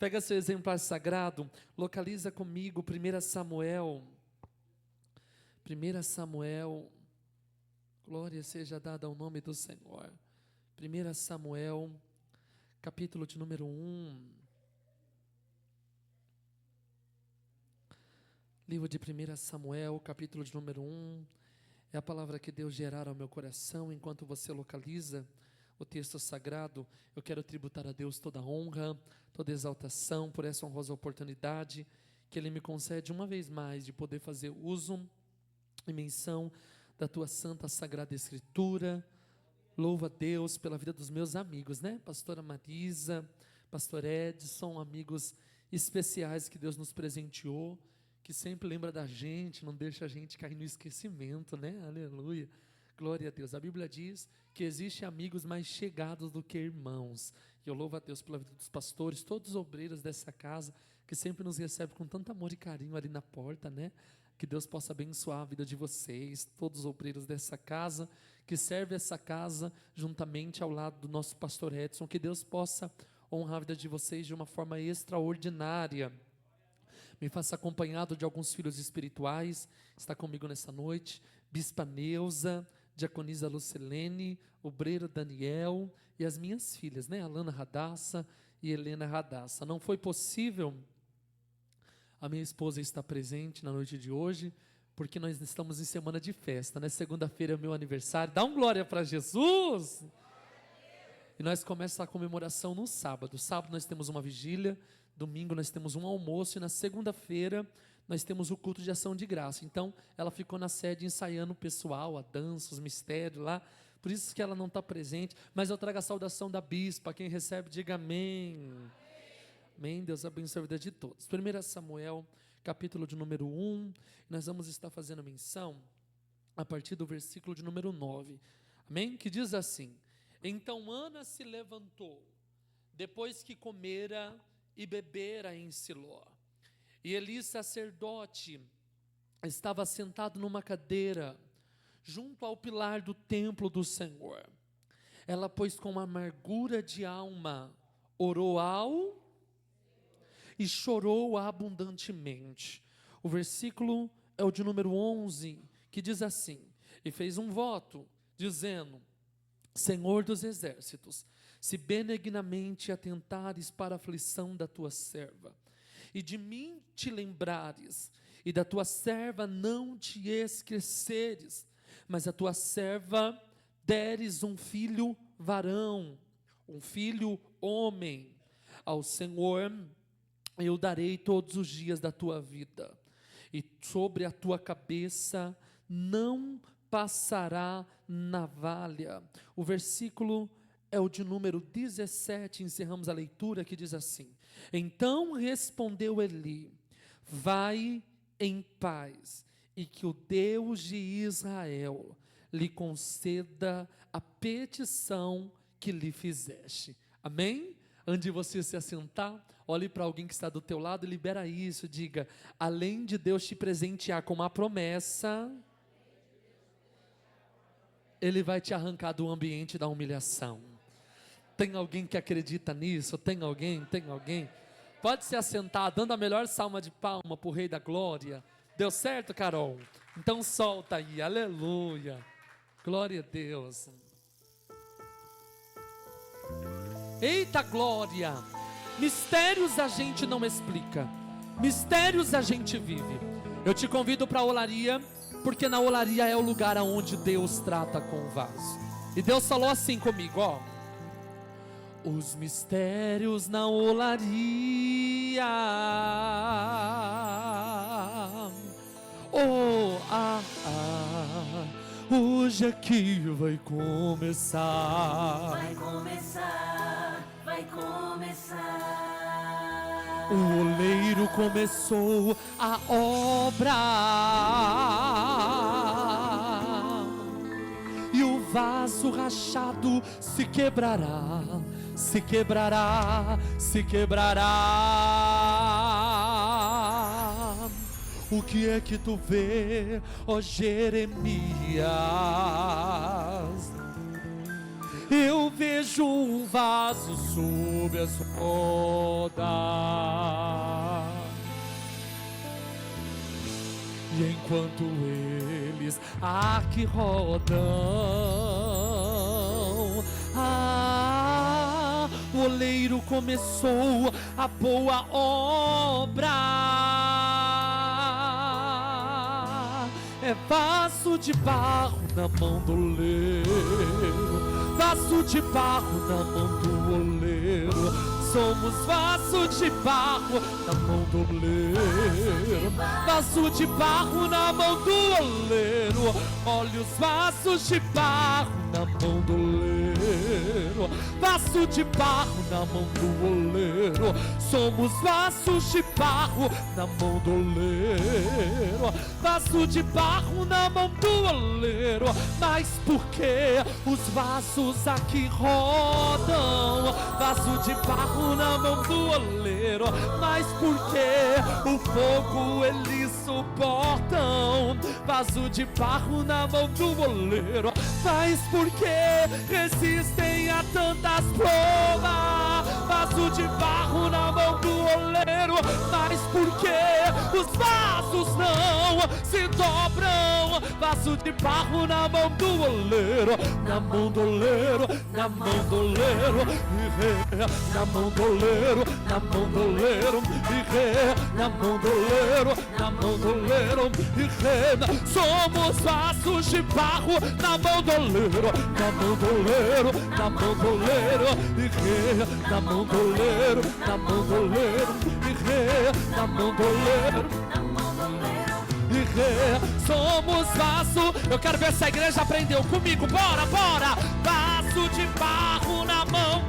Pega seu exemplar sagrado, localiza comigo 1 Samuel. 1 Samuel, glória seja dada ao nome do Senhor. 1 Samuel, capítulo de número 1. Livro de 1 Samuel, capítulo de número 1. É a palavra que Deus gerara ao meu coração. Enquanto você localiza o texto sagrado, eu quero tributar a Deus toda a honra, toda a exaltação por essa honrosa oportunidade que Ele me concede uma vez mais de poder fazer uso e menção da tua santa sagrada escritura. Louvo a Deus pela vida dos meus amigos, né? Pastora Marisa, Pastor Edson, amigos especiais que Deus nos presenteou, que sempre lembra da gente, não deixa a gente cair no esquecimento, né? Aleluia. Glória a Deus. A Bíblia diz que existem amigos mais chegados do que irmãos. E eu louvo a Deus pela vida dos pastores, todos os obreiros dessa casa, que sempre nos recebem com tanto amor e carinho ali na porta, né? Que Deus possa abençoar a vida de vocês, todos os obreiros dessa casa, que serve essa casa juntamente ao lado do nosso pastor Edson. Que Deus possa honrar a vida de vocês de uma forma extraordinária. Me faça acompanhado de alguns filhos espirituais. Está comigo nessa noite Bispa Neuza, Diaconisa Lucilene, obreiro Daniel e as minhas filhas, né? Alana Radassa e Helena Radassa. Não foi possível a minha esposa estar presente na noite de hoje, porque nós estamos em semana de festa, né? Segunda-feira é o meu aniversário. Dá um glória para Jesus! E nós começamos a comemoração no sábado. Sábado nós temos uma vigília, domingo nós temos um almoço e na segunda-feira nós temos o culto de ação de graça. Então, ela ficou na sede ensaiando o pessoal, a dança, os mistérios lá. Por isso que ela não está presente. Mas eu trago a saudação da bispa. Quem recebe, diga amém. Amém. Deus abençoe a vida de todos. 1 Samuel, capítulo de número 1. Nós vamos estar fazendo menção a partir do versículo de número 9. Amém? Que diz assim: Então Ana se levantou, depois que comera e bebera em Siló. E Eli, sacerdote, estava sentado numa cadeira, junto ao pilar do templo do Senhor. Ela, pois, com amargura de alma, orou ao e chorou abundantemente. O versículo é o de número 11, que diz assim: E fez um voto, dizendo: Senhor dos exércitos, se benignamente atentares para a aflição da tua serva, e de mim te lembrares, e da tua serva não te esqueceres, mas a tua serva deres um filho varão, um filho homem, ao Senhor eu darei todos os dias da tua vida, e sobre a tua cabeça não passará navalha. O versículo é o de número 17, encerramos a leitura, que diz assim: Então respondeu Eli: Vai em paz, e que o Deus de Israel lhe conceda a petição que lhe fizeste. Amém? Antes de você se assentar, olhe para alguém que está do teu lado e libera isso, diga: além de Deus te presentear com uma promessa, Ele vai te arrancar do ambiente da humilhação. Tem alguém que acredita nisso? Tem alguém? Pode se assentar, dando a melhor salva de palma para o Rei da Glória. Deu certo, Carol? Então solta aí, aleluia. Glória a Deus. Eita glória! Mistérios a gente não explica, mistérios a gente vive. Eu te convido para a olaria, porque na olaria é o lugar onde Deus trata com o vaso. E Deus falou assim comigo, ó: os mistérios na olaria. Hoje aqui vai começar. Vai começar. O oleiro começou a obra, e o vaso rachado se quebrará, se quebrará, se quebrará. O que é que tu vê, ó Jeremias? eu vejo um vaso sob as rodas, e enquanto eles aqui rodam, o oleiro começou a boa obra. É vaso de barro na mão do oleiro, vaso de barro na mão do oleiro. Somos vaso de barro na mão do oleiro, vaso de barro na mão do oleiro. Olha os vasos de barro na mão do oleiro, vaso de barro na mão do oleiro. Somos vasos de barro na mão do oleiro, vaso de barro na mão do oleiro. Mas por que os vasos aqui rodam? Vaso de barro na mão do oleiro. Mas por que o fogo eles suportam? Vaso de barro na mão do oleiro. Mas por que resistem a tantas provas? Vaso de barro na mão do oleiro. Mas por que os vasos não se dobram? Vaso de barro na mão do oleiro, na mão do oleiro, na mão do oleiro, na mão do oleiro, na mão do oleiro, na mão do oleiro, na mão do oleiro. Somos vasos de barro na mão do oleiro, na mão do oleiro, na mão do oleiro, na mão do oleiro, na mão do oleiro, na mão do oleiro. Somos vaso. Eu quero ver se a igreja aprendeu comigo. Bora, bora. Vaso de barro na mão.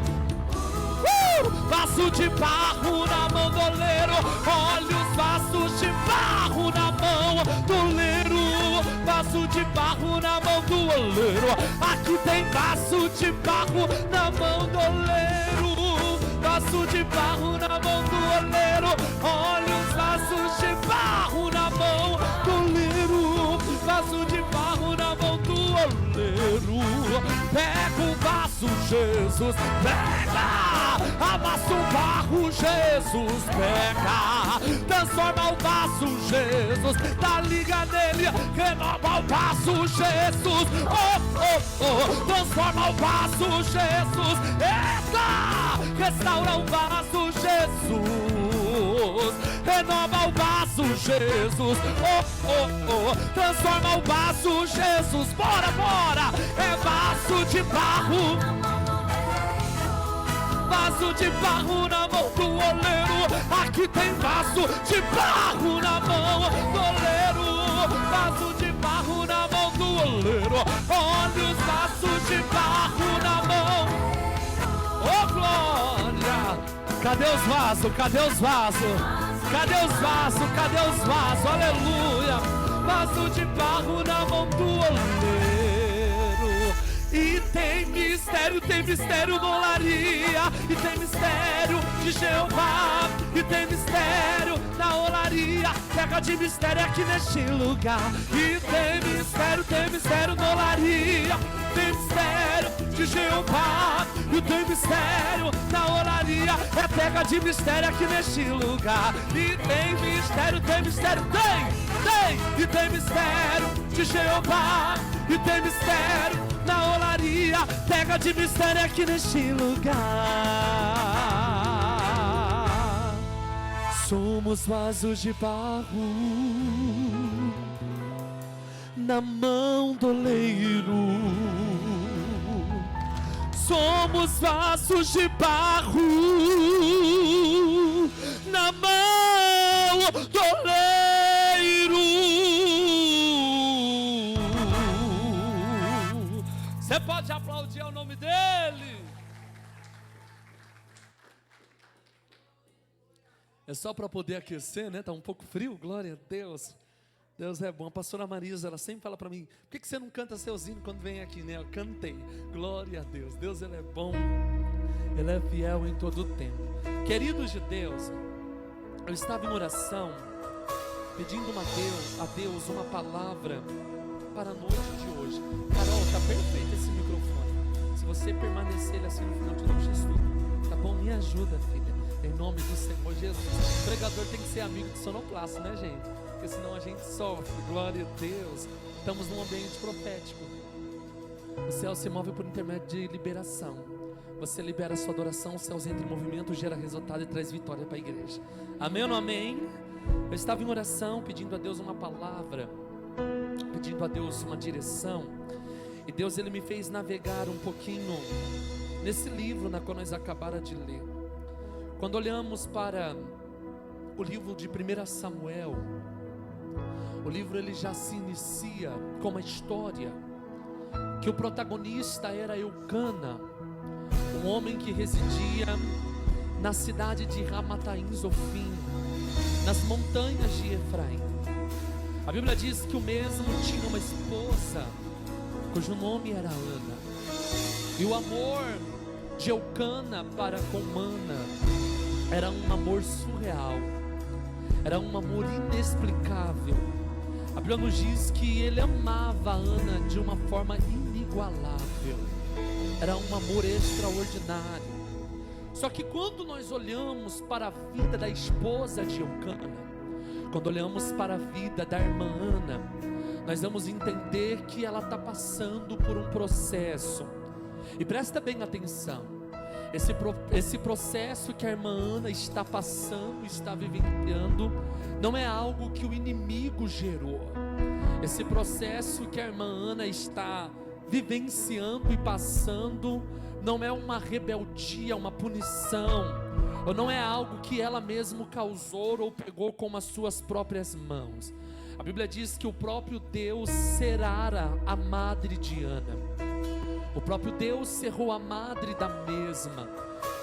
Vaso de barro na mão do oleiro. Olha os vasos de barro na mão do oleiro. Vaso de barro na mão do oleiro. Aqui tem vaso de barro na mão do oleiro. Vaso de barro na mão do oleiro. Olha os vasos de barro na mão do oleiro. Vaso de barro na mão do oleiro. Pega o vaso, Jesus, pega. Amassa o barro, Jesus, pega. Transforma o vaso, Jesus. Dá liga nele, renova o vaso, Jesus. Oh, oh, oh. Transforma o vaso, Jesus. Eita! Restaura o vaso, Jesus. Renova o vaso, Jesus. Oh, oh, oh. Transforma o vaso, Jesus. Bora, bora. É vaso de barro. Vaso de barro na mão do oleiro. Aqui tem vaso de barro na mão do oleiro. Vaso de barro na mão do oleiro. Olha os vasos de barro na mão. Oh, glória! Cadê os vasos? Cadê os vasos? Cadê os vasos? Cadê os vasos? Aleluia! Vaso de barro na mão do oleiro. E tem mistério na olaria. E tem mistério de Jeová. E tem mistério na olaria. Pega de mistério aqui neste lugar. E tem mistério na olaria. Tem mistério de Jeová. E tem mistério na olaria. É pega de mistério aqui neste lugar. E tem mistério, tem. E tem mistério de Jeová. E tem mistério na olaria. Pega de mistério aqui neste lugar. Somos vasos de barro na mão do oleiro. Somos vasos de barro na mão do oleiro. Você pode aplaudir ao nome dele. É só para poder aquecer, né? Tá um pouco frio, glória a Deus. Deus é bom. A pastora Marisa, ela sempre fala para mim: por que você não canta seus hinos quando vem aqui, né? Eu cantei. Glória a Deus. Deus, ele é bom. Ele é fiel em todo o tempo. Queridos de Deus, eu estava em oração, pedindo a Deus uma palavra para a noite de hoje. Carol, tá perfeito esse microfone. Se você permanecer assim no final, eu te dou um X-Tudo, tá bom? Me ajuda, filha, em nome do Senhor Jesus. O pregador tem que ser amigo de sonoplasta, né, gente? Porque senão a gente sofre. Glória a Deus. Estamos num ambiente profético. O céu se move por intermédio de liberação. Você libera a sua adoração, os céus entram em movimento, gera resultado e traz vitória para a igreja. Amém ou não amém? Eu estava em oração, pedindo a Deus uma palavra, pedindo a Deus uma direção, e Deus, Ele me fez navegar um pouquinho nesse livro na qual nós acabamos de ler. Quando olhamos para o livro de 1 Samuel, o livro ele já se inicia com uma história, que o protagonista era Eucana, um homem que residia na cidade de Ramataim Zofim, nas montanhas de Efraim. A Bíblia diz que o mesmo tinha uma esposa, cujo nome era Ana, e o amor de Eucana para com Ana era um amor surreal, era um amor inexplicável. A Bíblia nos diz que ele amava a Ana de uma forma inigualável, era um amor extraordinário. Só que quando nós olhamos para a vida da esposa de Eucana, quando olhamos para a vida da irmã Ana, nós vamos entender que ela está passando por um processo. E presta bem atenção, esse processo que a irmã Ana está passando, está vivenciando, não é algo que o inimigo gerou. Esse processo que a irmã Ana está vivenciando e passando, não é uma rebeldia, uma punição, ou não é algo que ela mesma causou ou pegou com as suas próprias mãos. A Bíblia diz que o próprio Deus cerara a madre de Ana, o próprio Deus cerrou a madre da mesma,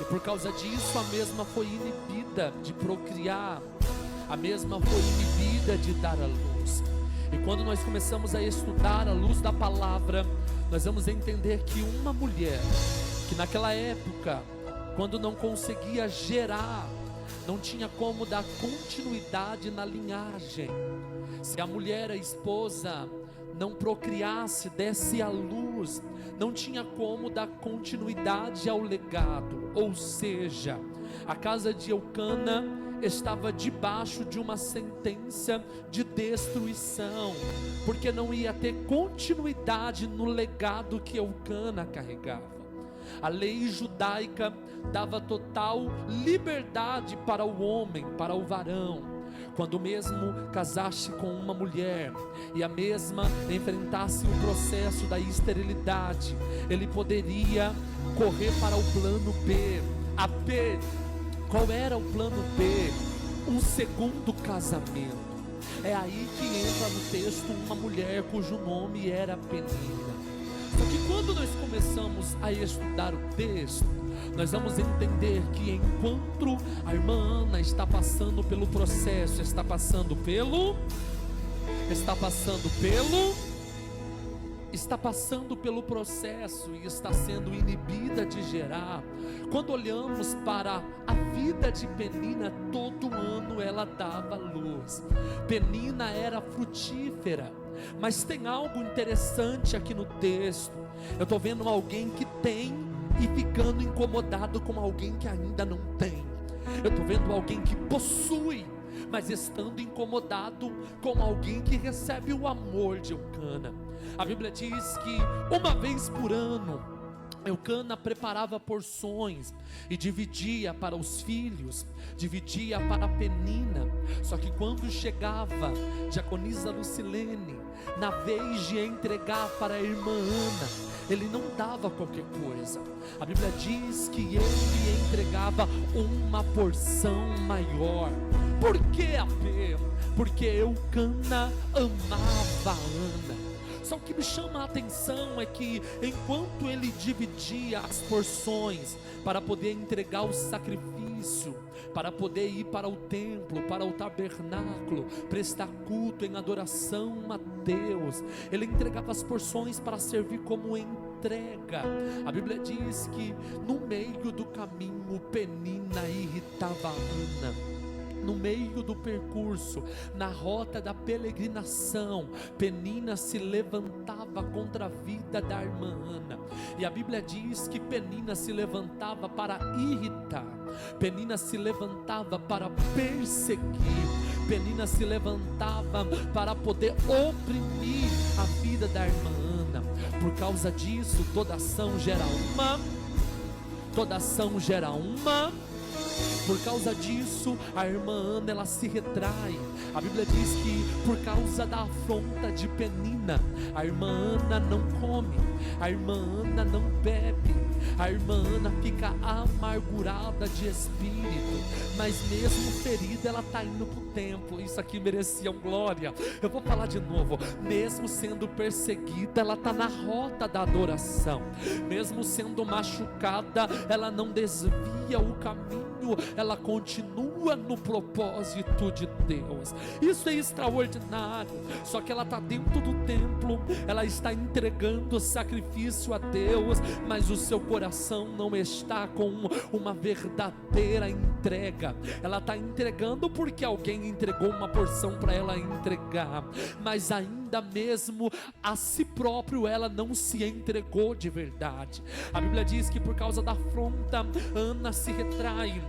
e por causa disso a mesma foi inibida de procriar, a mesma foi inibida de dar à luz. E quando nós começamos a estudar à luz da palavra, nós vamos entender que uma mulher, que naquela época, quando não conseguia gerar, não tinha como dar continuidade na linhagem. Se a mulher, a esposa, não procriasse, desse à luz, não tinha como dar continuidade ao legado. Ou seja, a casa de Eucana estava debaixo de uma sentença de destruição, porque não ia ter continuidade no legado que Eucana carregava. A lei judaica dava total liberdade para o homem, para o varão, quando mesmo casasse com uma mulher e a mesma enfrentasse o processo da esterilidade, ele poderia correr para o plano B. A B, qual era o plano B? Um segundo casamento. É aí que entra no texto uma mulher cujo nome era Penina. Só que quando nós começamos a estudar o texto, nós vamos entender que enquanto a irmã Ana está passando pelo processo, está passando pelo processo e está sendo inibida de gerar. Quando olhamos para a vida de Penina, todo ano ela dava luz. Penina era frutífera. Mas tem algo interessante aqui no texto. Eu estou vendo alguém que tem e ficando incomodado com alguém que ainda não tem. Eu estou vendo alguém que possui, mas estando incomodado com alguém que recebe o amor de Eucana. A Bíblia diz que uma vez por ano Eucana preparava porções e dividia para os filhos, dividia para a Penina. Só que quando chegava diaconisa Lucilene, na vez de entregar para a irmã Ana, ele não dava qualquer coisa. A Bíblia diz que ele entregava uma porção maior. Por que a P? Porque Eucana amava a Ana. Só o que me chama a atenção é que enquanto ele dividia as porções para poder entregar o sacrifício, para poder ir para o templo, para o tabernáculo, prestar culto em adoração a Deus, ele entregava as porções para servir como entrega. A Bíblia diz que no meio do caminho Penina irritava a Ana. No meio do percurso, na rota da peregrinação, Penina se levantava contra a vida da irmã Ana. E a Bíblia diz que Penina se levantava para irritar, Penina se levantava para perseguir, Penina se levantava para poder oprimir a vida da irmã Ana. Por causa disso, toda ação gera uma, toda ação gera uma. Por causa disso, a irmã Ana, ela se retrai. A Bíblia diz que por causa da afronta de Penina, a irmã Ana não come, a irmã Ana não bebe, a irmã Ana fica amargurada de espírito, mas mesmo ferida, ela está indo para o templo. Isso aqui merecia um glória. Eu vou falar de novo. Mesmo sendo perseguida, ela está na rota da adoração. Mesmo sendo machucada, ela não desvia o caminho, ela continua no propósito de Deus. Isso é extraordinário. Só que ela está dentro do templo, ela está entregando sacrifício a Deus, mas o seu coração não está com uma verdadeira entrega. Ela está entregando porque alguém entregou uma porção para ela entregar, mas ainda mesmo a si próprio ela não se entregou de verdade. A Bíblia diz que por causa da afronta, Ana se retrai,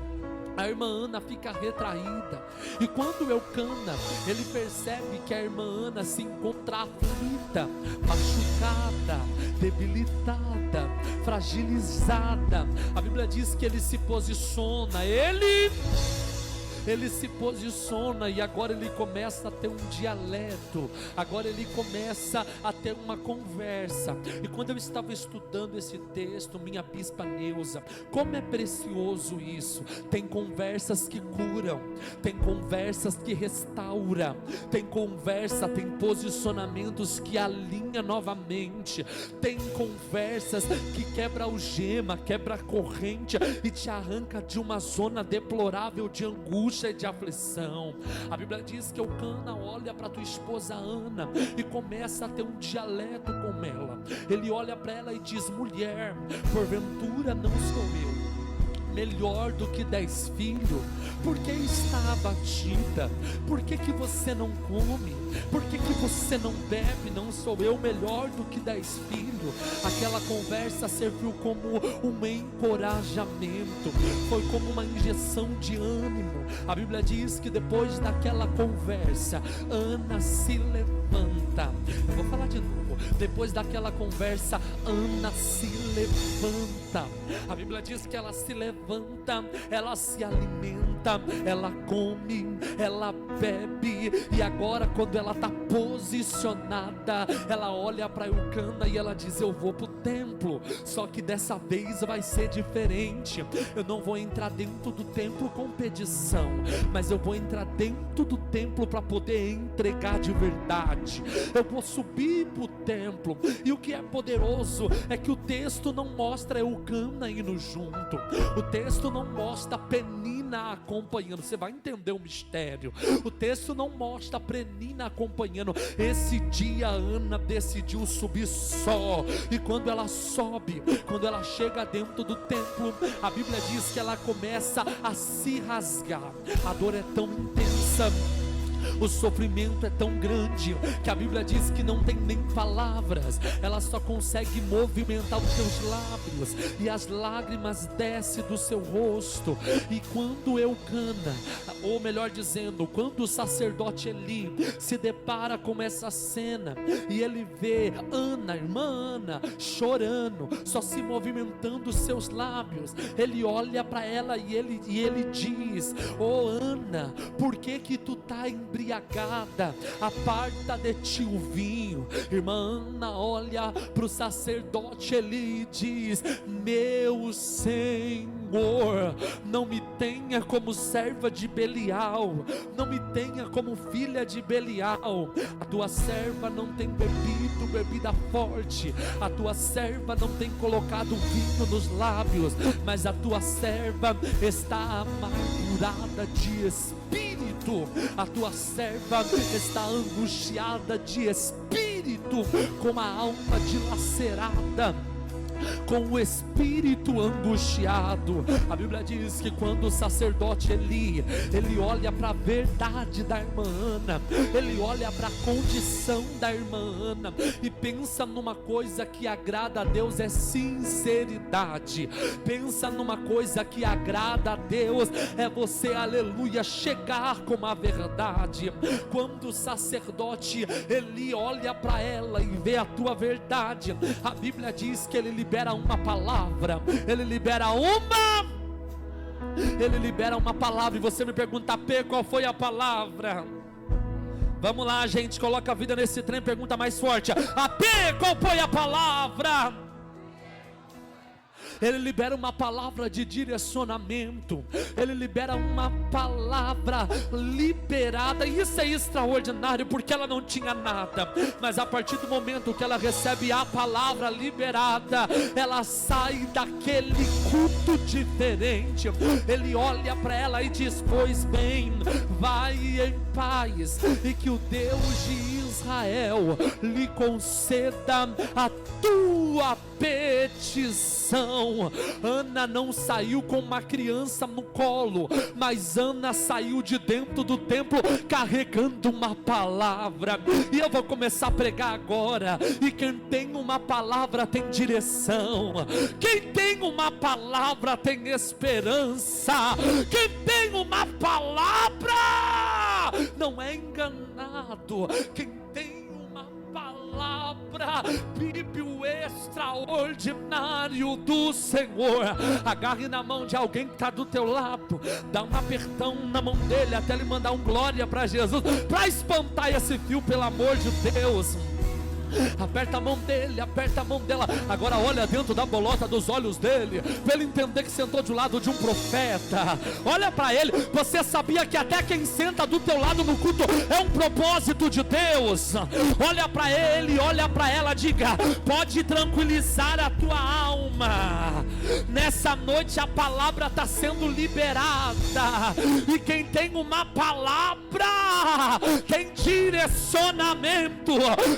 a irmã Ana fica retraída. E quando Eucana, ele percebe que a irmã Ana se encontra aflita, machucada, debilitada, fragilizada, a Bíblia diz que ele se posiciona, ele se posiciona, e agora ele começa a ter um dialeto, agora ele começa a ter uma conversa. E quando eu estava estudando esse texto, minha bispa Neuza, como é precioso isso. Tem conversas que curam, tem conversas que restauram, tem conversa, tem posicionamentos que alinha novamente, tem conversas que quebra algema, quebra a corrente e te arranca de uma zona deplorável de angústia e de aflição. A Bíblia diz que Eucana olha para tua esposa Ana e começa a ter um dialeto com ela. Ele olha para ela e diz: mulher, porventura não sou eu melhor do que 10 filhos? Por que está abatida? Por que você não come? Por que você não bebe? Não sou eu melhor do que 10 filhos? Aquela conversa serviu como um encorajamento, foi como uma injeção de ânimo. A Bíblia diz que depois daquela conversa, Ana se levanta. Eu vou falar de novo. Depois daquela conversa, Ana se levanta. A Bíblia diz que ela se levanta, ela se alimenta, ela come, ela bebe. E agora, quando ela está posicionada, ela olha para Eucana e ela diz: eu vou para o templo, só que dessa vez vai ser diferente. Eu não vou entrar dentro do templo com pedição, mas eu vou entrar dentro do templo para poder entregar de verdade. Eu vou subir para o templo. E o que é poderoso é que o texto não mostra Eucana indo junto, o texto não mostra Penina acompanhando. Você vai entender o mistério. O texto não mostra Penina acompanhando. Esse dia Ana decidiu subir só, e quando ela sobe, quando ela chega dentro do templo, a Bíblia diz que ela começa a se rasgar. A dor é tão intensa, o sofrimento é tão grande, que a Bíblia diz que não tem nem palavras, ela só consegue movimentar os seus lábios, e as lágrimas descem do seu rosto. E quando Eucana, ou melhor dizendo, quando o sacerdote Eli se depara com essa cena, e ele vê Ana, irmã Ana, chorando, só se movimentando os seus lábios, ele olha para ela e ele diz: oh Ana, por que tu está embriagada? Aparta de ti o vinho. Irmã Ana olha para o sacerdote Eli e diz: meu Senhor, não me tenha como serva de Belial, não me tenha como filha de Belial. A tua serva não tem bebido bebida forte, a tua serva não tem colocado vinho nos lábios, mas a tua serva está amargurada de espírito. A tua serva está angustiada de espírito, com a alma dilacerada. com o espírito angustiado. A Bíblia diz que quando o sacerdote Eli, ele olha para a verdade da irmã Ana, ele olha para a condição da irmã Ana e pensa numa coisa que agrada a Deus, é sinceridade. Pensa numa coisa que agrada a Deus, é você, aleluia, chegar com a verdade. Quando o sacerdote Eli olha para ela e vê a tua verdade, a Bíblia diz que ele libera uma palavra, ele libera uma palavra. E você me pergunta: P, qual foi a palavra? Vamos lá, gente, coloca a vida nesse trem, pergunta mais forte: a P, qual foi a palavra? Ele libera uma palavra de direcionamento, ele libera uma palavra liberada, e isso é extraordinário, porque ela não tinha nada, mas a partir do momento que ela recebe a palavra liberada, ela sai daquele culto diferente. Ele olha para ela e diz: pois bem, vai em paz, e que o Deus de Israel lhe conceda a tua petição. Ana não saiu com uma criança no colo, mas Ana saiu de dentro do templo carregando uma palavra. E eu vou começar a pregar agora. E quem tem uma palavra tem direção, quem tem uma palavra tem esperança, quem tem uma palavra não é enganado. Quem tem uma palavra vive o extraordinário do Senhor. Agarre na mão de alguém que está do teu lado, dá um apertão na mão dele até ele mandar um glória para Jesus, para espantar esse fio, pelo amor de Deus. Aperta a mão dele, aperta a mão dela. Agora olha dentro da bolota dos olhos dele, para ele entender que sentou do lado de um profeta. Olha para ele. Você sabia que até quem senta do teu lado no culto é um propósito de Deus? Olha para ele, olha para ela, diga: pode tranquilizar a tua alma. Nessa noite a palavra está sendo liberada, e quem tem uma palavra tem direcionamento.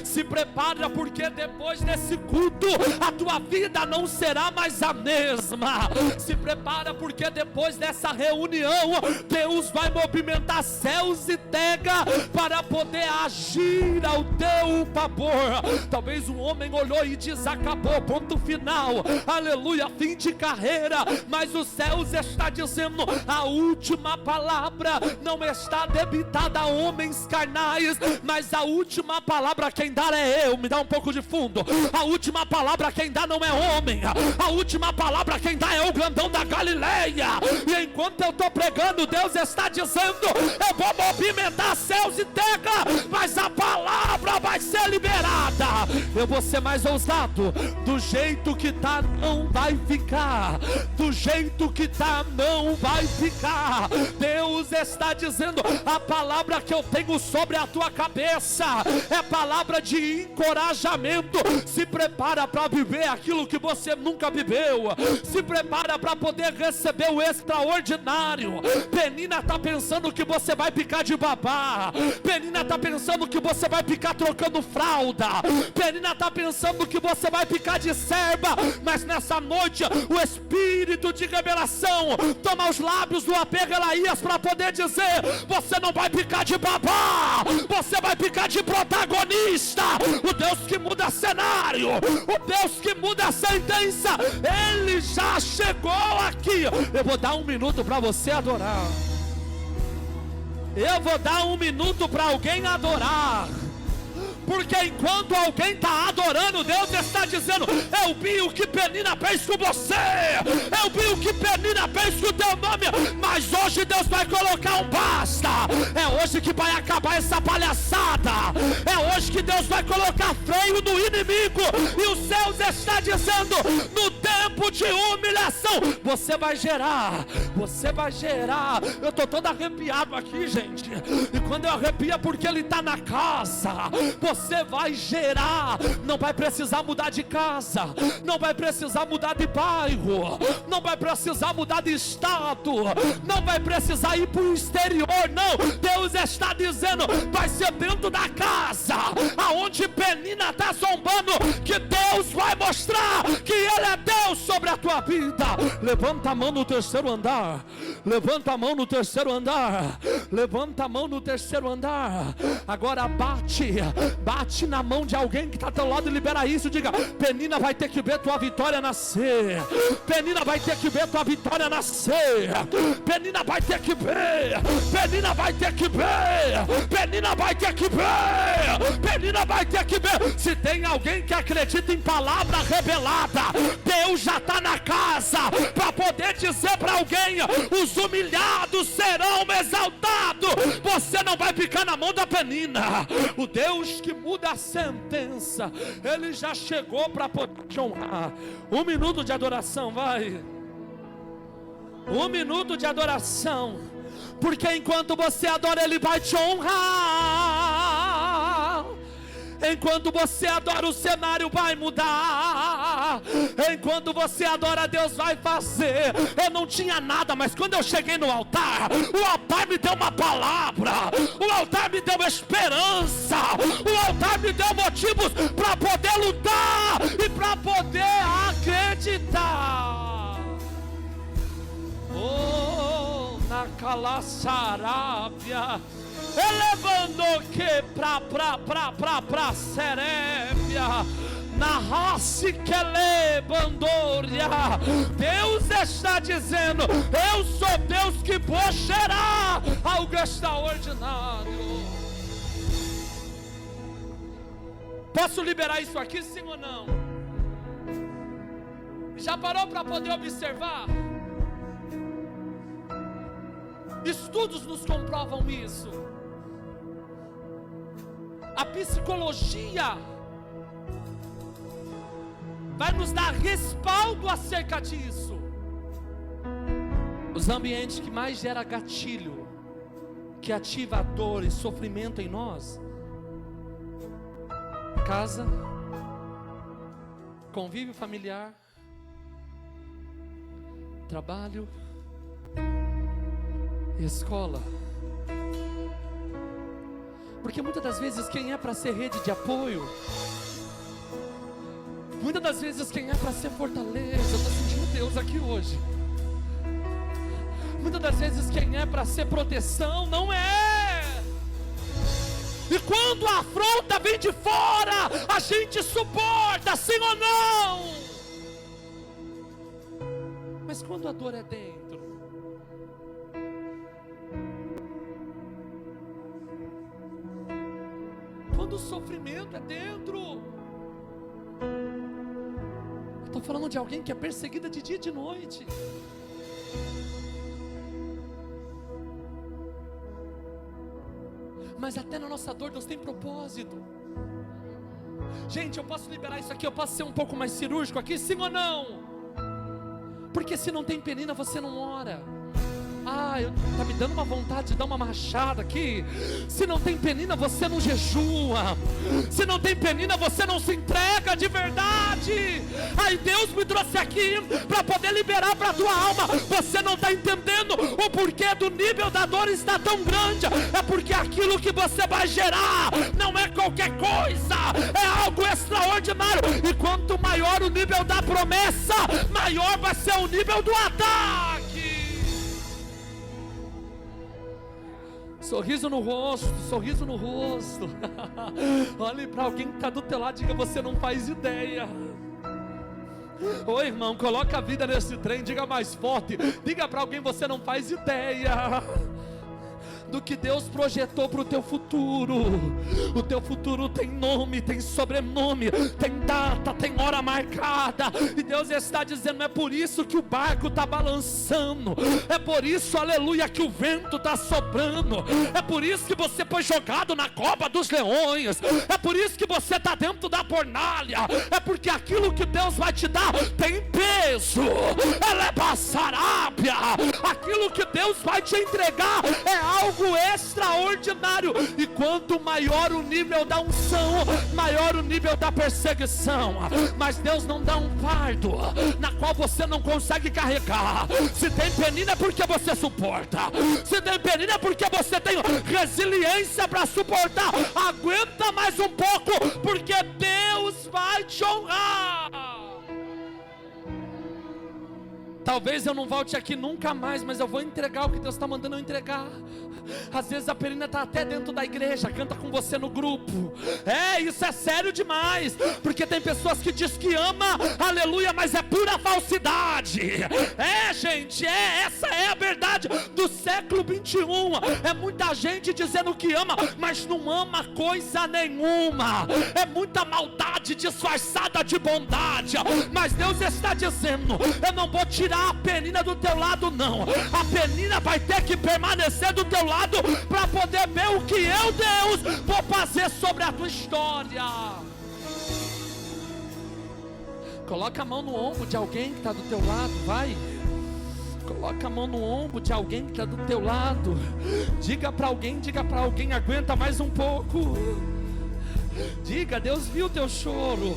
Se prepara, porque depois desse culto a tua vida não será mais a mesma. Se prepara, porque depois dessa reunião Deus vai movimentar céus e terra para poder agir ao teu favor. Talvez um homem olhou e diz: acabou, ponto final, aleluia, fim de carreira. Mas os céus está dizendo: a última palavra não está debitada a homens carnais, mas a última palavra quem dá é eu. Me dá um pouco de fundo. A última palavra quem dá não é homem, a última palavra quem dá é o grandão da Galileia. E enquanto eu estou pregando, Deus está dizendo: eu vou movimentar céus e terra, mas a palavra vai ser liberada. Eu vou ser mais ousado. Do jeito que está não vai ficar, do jeito que está não vai ficar. Deus está dizendo: a palavra que eu tenho sobre a tua cabeça é palavra de encorajamento. Se prepara para viver aquilo que você nunca viveu. Se prepara para poder receber o extraordinário. Penina está pensando que você vai ficar de babá. Penina está pensando que você vai ficar trocando fralda. Penina está pensando que você vai ficar de serva. Mas nessa noite o Espírito de revelação toma os lábios do apego Elaías para poder dizer: você não vai ficar de babá, você vai ficar de protagonista. O Deus que muda cenário, o Deus que muda a sentença, Ele já chegou aqui. Eu vou dar um minuto para você adorar. Eu vou dar um minuto para alguém adorar. Porque enquanto alguém está adorando, Deus está dizendo: eu vi o que Penina fez com você, eu vi o que Penina fez com o teu nome, mas hoje Deus vai colocar um basta. É hoje que vai acabar essa palhaçada. É hoje que Deus vai colocar freio no inimigo. E os céus está dizendo: no tempo de humilhação você vai gerar, você vai gerar. Eu estou todo arrepiado aqui, gente. E quando eu arrepio é porque Ele está na casa. Você vai gerar. Não vai precisar mudar de casa, não vai precisar mudar de bairro, não vai precisar mudar de estado, não vai precisar ir para o exterior, não. Deus está dizendo: vai ser dentro da casa aonde Penina está zombando, que Deus Deus vai mostrar que Ele é Deus sobre a tua vida. Levanta a mão no terceiro andar. Levanta a mão no terceiro andar. Levanta a mão no terceiro andar. Agora bate na mão de alguém que está ao teu lado e libera isso. Diga: Penina vai ter que ver tua vitória nascer. Penina vai ter que ver tua vitória nascer. Penina vai ter que ver. Penina vai ter que ver. Penina vai ter que ver. Penina vai ter que ver. Se tem alguém que acredita em palavra revelada, Deus já está na casa para poder dizer para alguém: os humilhados serão exaltados. Você não vai ficar na mão da Penina. O Deus que muda a sentença, Ele já chegou para poder te honrar. 1 minuto de adoração, vai. 1 minuto de adoração, porque enquanto você adora, Ele vai te honrar. Enquanto você adora, o cenário vai mudar. Enquanto você adora, Deus vai fazer. Eu não tinha nada, mas quando eu cheguei no altar, o altar me deu uma palavra, o altar me deu esperança, o altar me deu motivos para poder lutar e para poder acreditar. Oh, na calaçarábia, elevando que pra serébia, na raça que levandoria. Deus está dizendo: eu sou Deus que vou gerar algo extraordinário. Posso liberar isso aqui, sim ou não? Já parou para poder observar? Estudos nos comprovam isso. A psicologia vai nos dar respaldo acerca disso. Os ambientes que mais geram gatilho, que ativa a dor e sofrimento em nós: casa, convívio familiar, trabalho, escola. Porque muitas das vezes quem é para ser rede de apoio, muitas das vezes quem é para ser fortaleza, eu estou sentindo Deus aqui hoje. Muitas das vezes quem é para ser proteção, não é. E quando a afronta vem de fora, a gente suporta, sim ou não? Mas quando a dor é dentro, quando o sofrimento é dentro, eu estou falando de alguém que é perseguida de dia e de noite. Mas até na nossa dor Deus tem propósito. Gente, eu posso liberar isso aqui, eu posso ser um pouco mais cirúrgico aqui, sim ou não? Porque se não tem Penina, você não ora. Tá me dando uma vontade de dar uma machada aqui. Se não tem Penina, você não jejua. Se não tem Penina, você não se entrega de verdade. Aí Deus me trouxe aqui para poder liberar para a tua alma. Você não está entendendo o porquê do nível da dor está tão grande. É porque aquilo que você vai gerar não é qualquer coisa, é algo extraordinário. E quanto maior o nível da promessa, maior vai ser o nível do ataque. Sorriso no rosto, sorriso no rosto. Olhe para alguém que está do teu lado e diga: você não faz ideia. Ô irmão, coloca a vida nesse trem, diga mais forte. Diga para alguém: você não faz ideia do que Deus projetou para o teu futuro. O teu futuro tem nome, tem sobrenome, tem data, tem hora marcada. E Deus está dizendo: é por isso que o barco está balançando, é por isso, aleluia, que o vento está soprando, é por isso que você foi jogado na cova dos leões, é por isso que você está dentro da fornalha, é porque aquilo que Deus vai te dar tem peso. Ela é passarábia. Aquilo que Deus vai te entregar é algo algo extraordinário. E quanto maior o nível da unção, maior o nível da perseguição. Mas Deus não dá um fardo na qual você não consegue carregar. Se tem penina é porque você suporta. Se tem penina é porque você tem resiliência para suportar. Aguenta mais um pouco, porque Deus vai te honrar. Talvez eu não volte aqui nunca mais, mas eu vou entregar o que Deus está mandando eu entregar. Às vezes a Perina está até dentro da igreja, canta com você no grupo. Isso é sério demais, porque tem pessoas que diz que ama, aleluia, mas é pura falsidade. Gente, essa é a verdade do século 21. É muita gente dizendo que ama, mas não ama coisa nenhuma. É muita maldade disfarçada de bondade. Mas Deus está dizendo: eu não vou tirar a Penina do teu lado, não. A Penina vai ter que permanecer do teu lado para poder ver o que eu, Deus, vou fazer sobre a tua história. Coloca a mão no ombro de alguém que está do teu lado, vai. Coloca a mão no ombro de alguém que está do teu lado. Diga para alguém, aguenta mais um pouco. Diga: Deus viu o teu choro.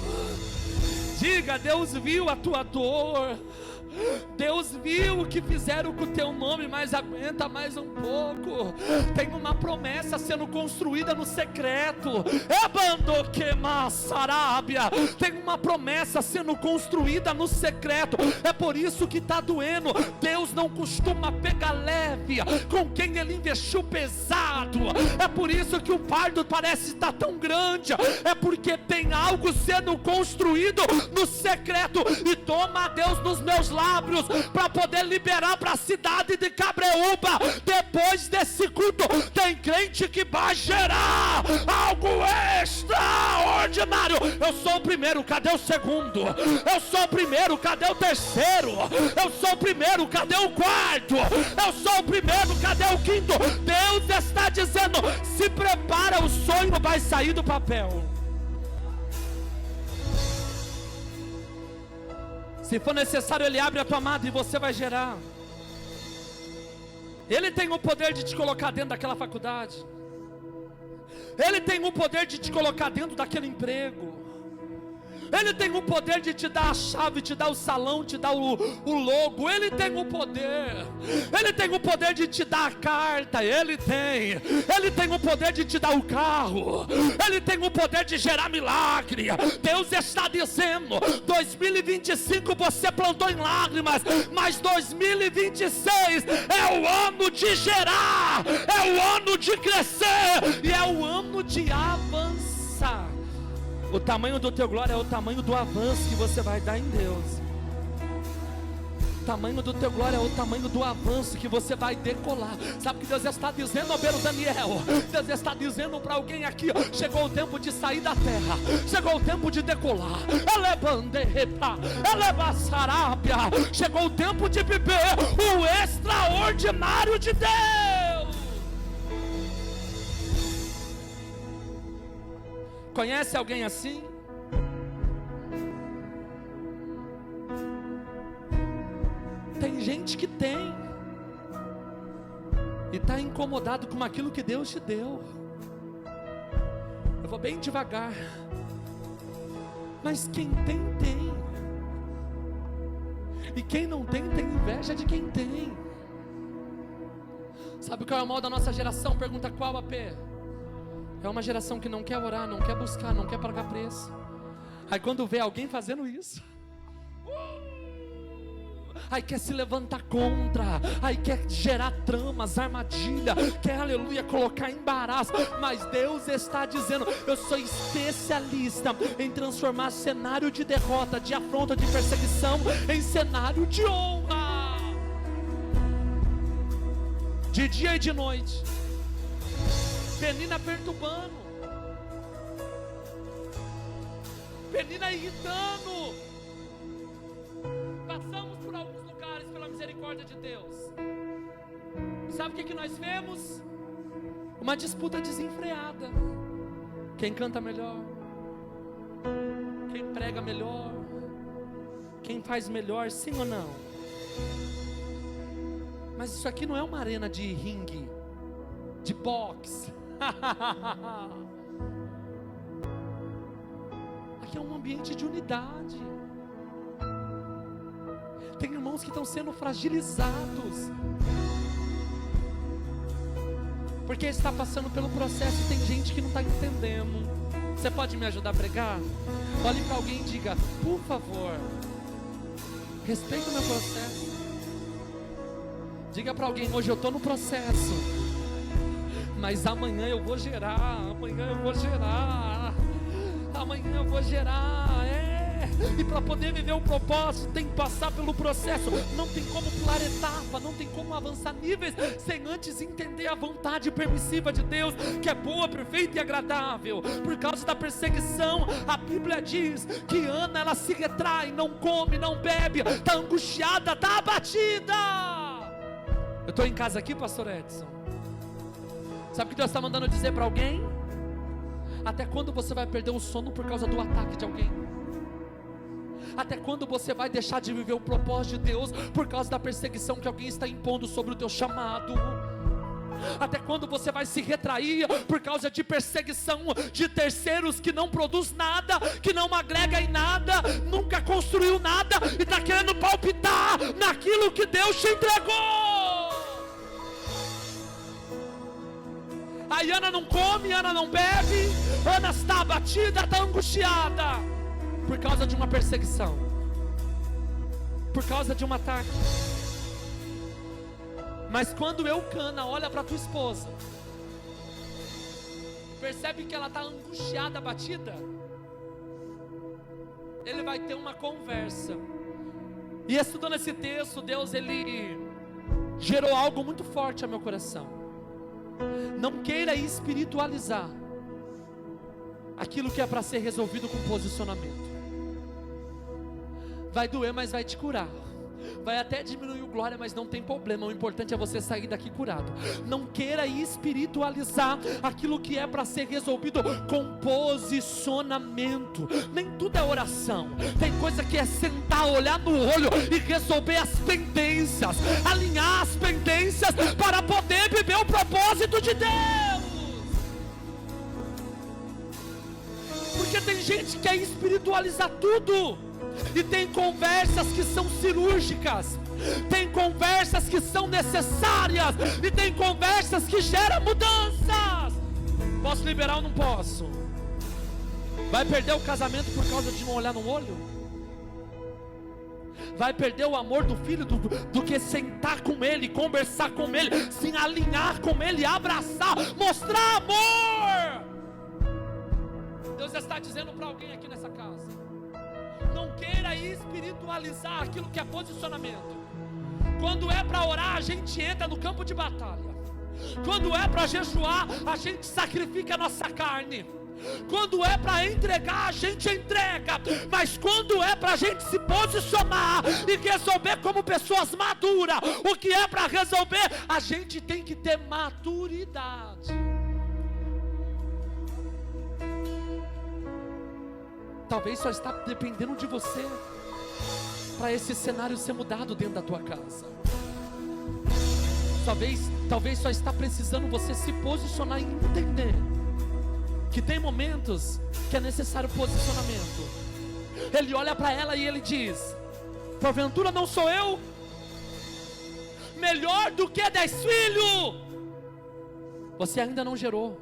Diga: Deus viu a tua dor. Deus viu o que fizeram com o teu nome, mas aguenta mais um pouco. Tem uma promessa sendo construída no secreto. Tem uma promessa sendo construída no secreto. É por isso que está doendo. Deus não costuma pegar leve com quem Ele investiu pesado. É por isso que o fardo parece estar tão grande. É porque tem algo sendo construído no secreto. E toma Deus nos meus lábios para poder liberar para a cidade de Cabreúba. Depois desse culto, tem crente que vai gerar algo extraordinário. Eu sou o primeiro, cadê o segundo? Eu sou o primeiro, cadê o terceiro? Eu sou o primeiro, cadê o quarto? Eu sou o primeiro, cadê o quinto? Deus está dizendo: se prepara, o sonho vai sair do papel. Se for necessário, Ele abre a tua mão e você vai gerar. Ele tem o poder de te colocar dentro daquela faculdade. Ele tem o poder de te colocar dentro daquele emprego. Ele tem o poder de te dar a chave, te dar o salão, te dar o logo. Ele tem o poder. Ele tem o poder de te dar a carta. Ele tem o poder de te dar o carro. Ele tem o poder de gerar milagre. Deus está dizendo: 2025 você plantou em lágrimas, mas 2026 é o ano de gerar, é o ano de crescer e é o ano de avançar. O tamanho do teu glória é o tamanho do avanço que você vai dar em Deus. O tamanho do teu glória é o tamanho do avanço que você vai decolar. Sabe o que Deus está dizendo, Abel Daniel? Deus está dizendo para alguém aqui: chegou o tempo de sair da terra, chegou o tempo de decolar. Chegou o tempo de viver o extraordinário de Deus. Conhece alguém assim? Tem gente que tem e está incomodado com aquilo que Deus te deu. Eu vou bem devagar. Mas quem tem, tem. E quem não tem, tem inveja de quem tem. Sabe qual é o mal da nossa geração? Pergunta qual, AP? É uma geração que não quer orar, não quer buscar, não quer pagar preço. Aí quando vê alguém fazendo isso, aí quer se levantar contra, aí quer gerar tramas, armadilha, quer, aleluia, colocar embaraço. Mas Deus está dizendo: eu sou especialista em transformar cenário de derrota, de afronta, de perseguição, em cenário de honra. De dia e de noite. Penina perturbando, Penina irritando. Passamos por alguns lugares pela misericórdia de Deus. Sabe o que nós vemos? Uma disputa desenfreada. Quem canta melhor? Quem prega melhor? Quem faz melhor, sim ou não? Mas isso aqui não é uma arena de ringue. de boxe. Aqui é um ambiente de unidade. Tem irmãos que estão sendo fragilizados, porque está passando pelo processo e tem gente que não está entendendo. Você pode me ajudar a pregar? Olhe para alguém e diga: por favor, respeita o meu processo. Diga para alguém: hoje eu estou no processo, mas amanhã eu vou gerar, amanhã eu vou gerar, amanhã eu vou gerar. E para poder viver o propósito, tem que passar pelo processo. Não tem como pular etapa, não tem como avançar níveis sem antes entender a vontade permissiva de Deus, que é boa, perfeita e agradável. Por causa da perseguição, a Bíblia diz que Ana, ela se retrai, não come, não bebe, está angustiada, está abatida. Eu estou em casa aqui, pastor Edson. Sabe o que Deus está mandando dizer para alguém? Até quando você vai perder o sono por causa do ataque de alguém? Até quando você vai deixar de viver o propósito de Deus por causa da perseguição que alguém está impondo sobre o teu chamado? Até quando você vai se retrair por causa de perseguição de terceiros que não produz nada, que não agrega em nada, nunca construiu nada e está querendo palpitar naquilo que Deus te entregou? Aí Ana não come, Ana não bebe, Ana está abatida, está angustiada por causa de uma perseguição, por causa de um ataque. Mas quando Eucana olha para tua esposa, percebe que ela está angustiada, abatida, ele vai ter uma conversa. E estudando esse texto, Deus, ele gerou algo muito forte ao meu coração. Não queira espiritualizar aquilo que é para ser resolvido com posicionamento. Vai doer, mas vai te curar. Vai até diminuir o glória, mas não tem problema. O importante é você sair daqui curado. Não queira espiritualizar aquilo que é para ser resolvido com posicionamento. Nem tudo é oração. Tem coisa que é sentar, olhar no olho e resolver as pendências, alinhar as pendências para poder viver o propósito de Deus. Porque tem gente que quer espiritualizar tudo, e tem conversas que são cirúrgicas, tem conversas que são necessárias, e tem conversas que geram mudanças. Posso liberar ou não posso? Vai perder o casamento por causa de não olhar no olho? Vai perder o amor do filho do que sentar com ele, conversar com ele, se alinhar com ele, abraçar, mostrar amor. Deus está dizendo para alguém aqui nessa casa: não queira espiritualizar aquilo que é posicionamento. Quando é para orar, a gente entra no campo de batalha. Quando é para jejuar, a gente sacrifica a nossa carne. Quando é para entregar, a gente entrega. Mas quando é para a gente se posicionar e resolver como pessoas maduras, o que é para resolver, a gente tem que ter maturidade. Talvez só está dependendo de você para esse cenário ser mudado dentro da tua casa. Talvez só está precisando você se posicionar e entender que tem momentos que é necessário posicionamento. Ele olha para ela e ele diz: porventura não sou eu melhor do que 10 filhos? Você ainda não gerou,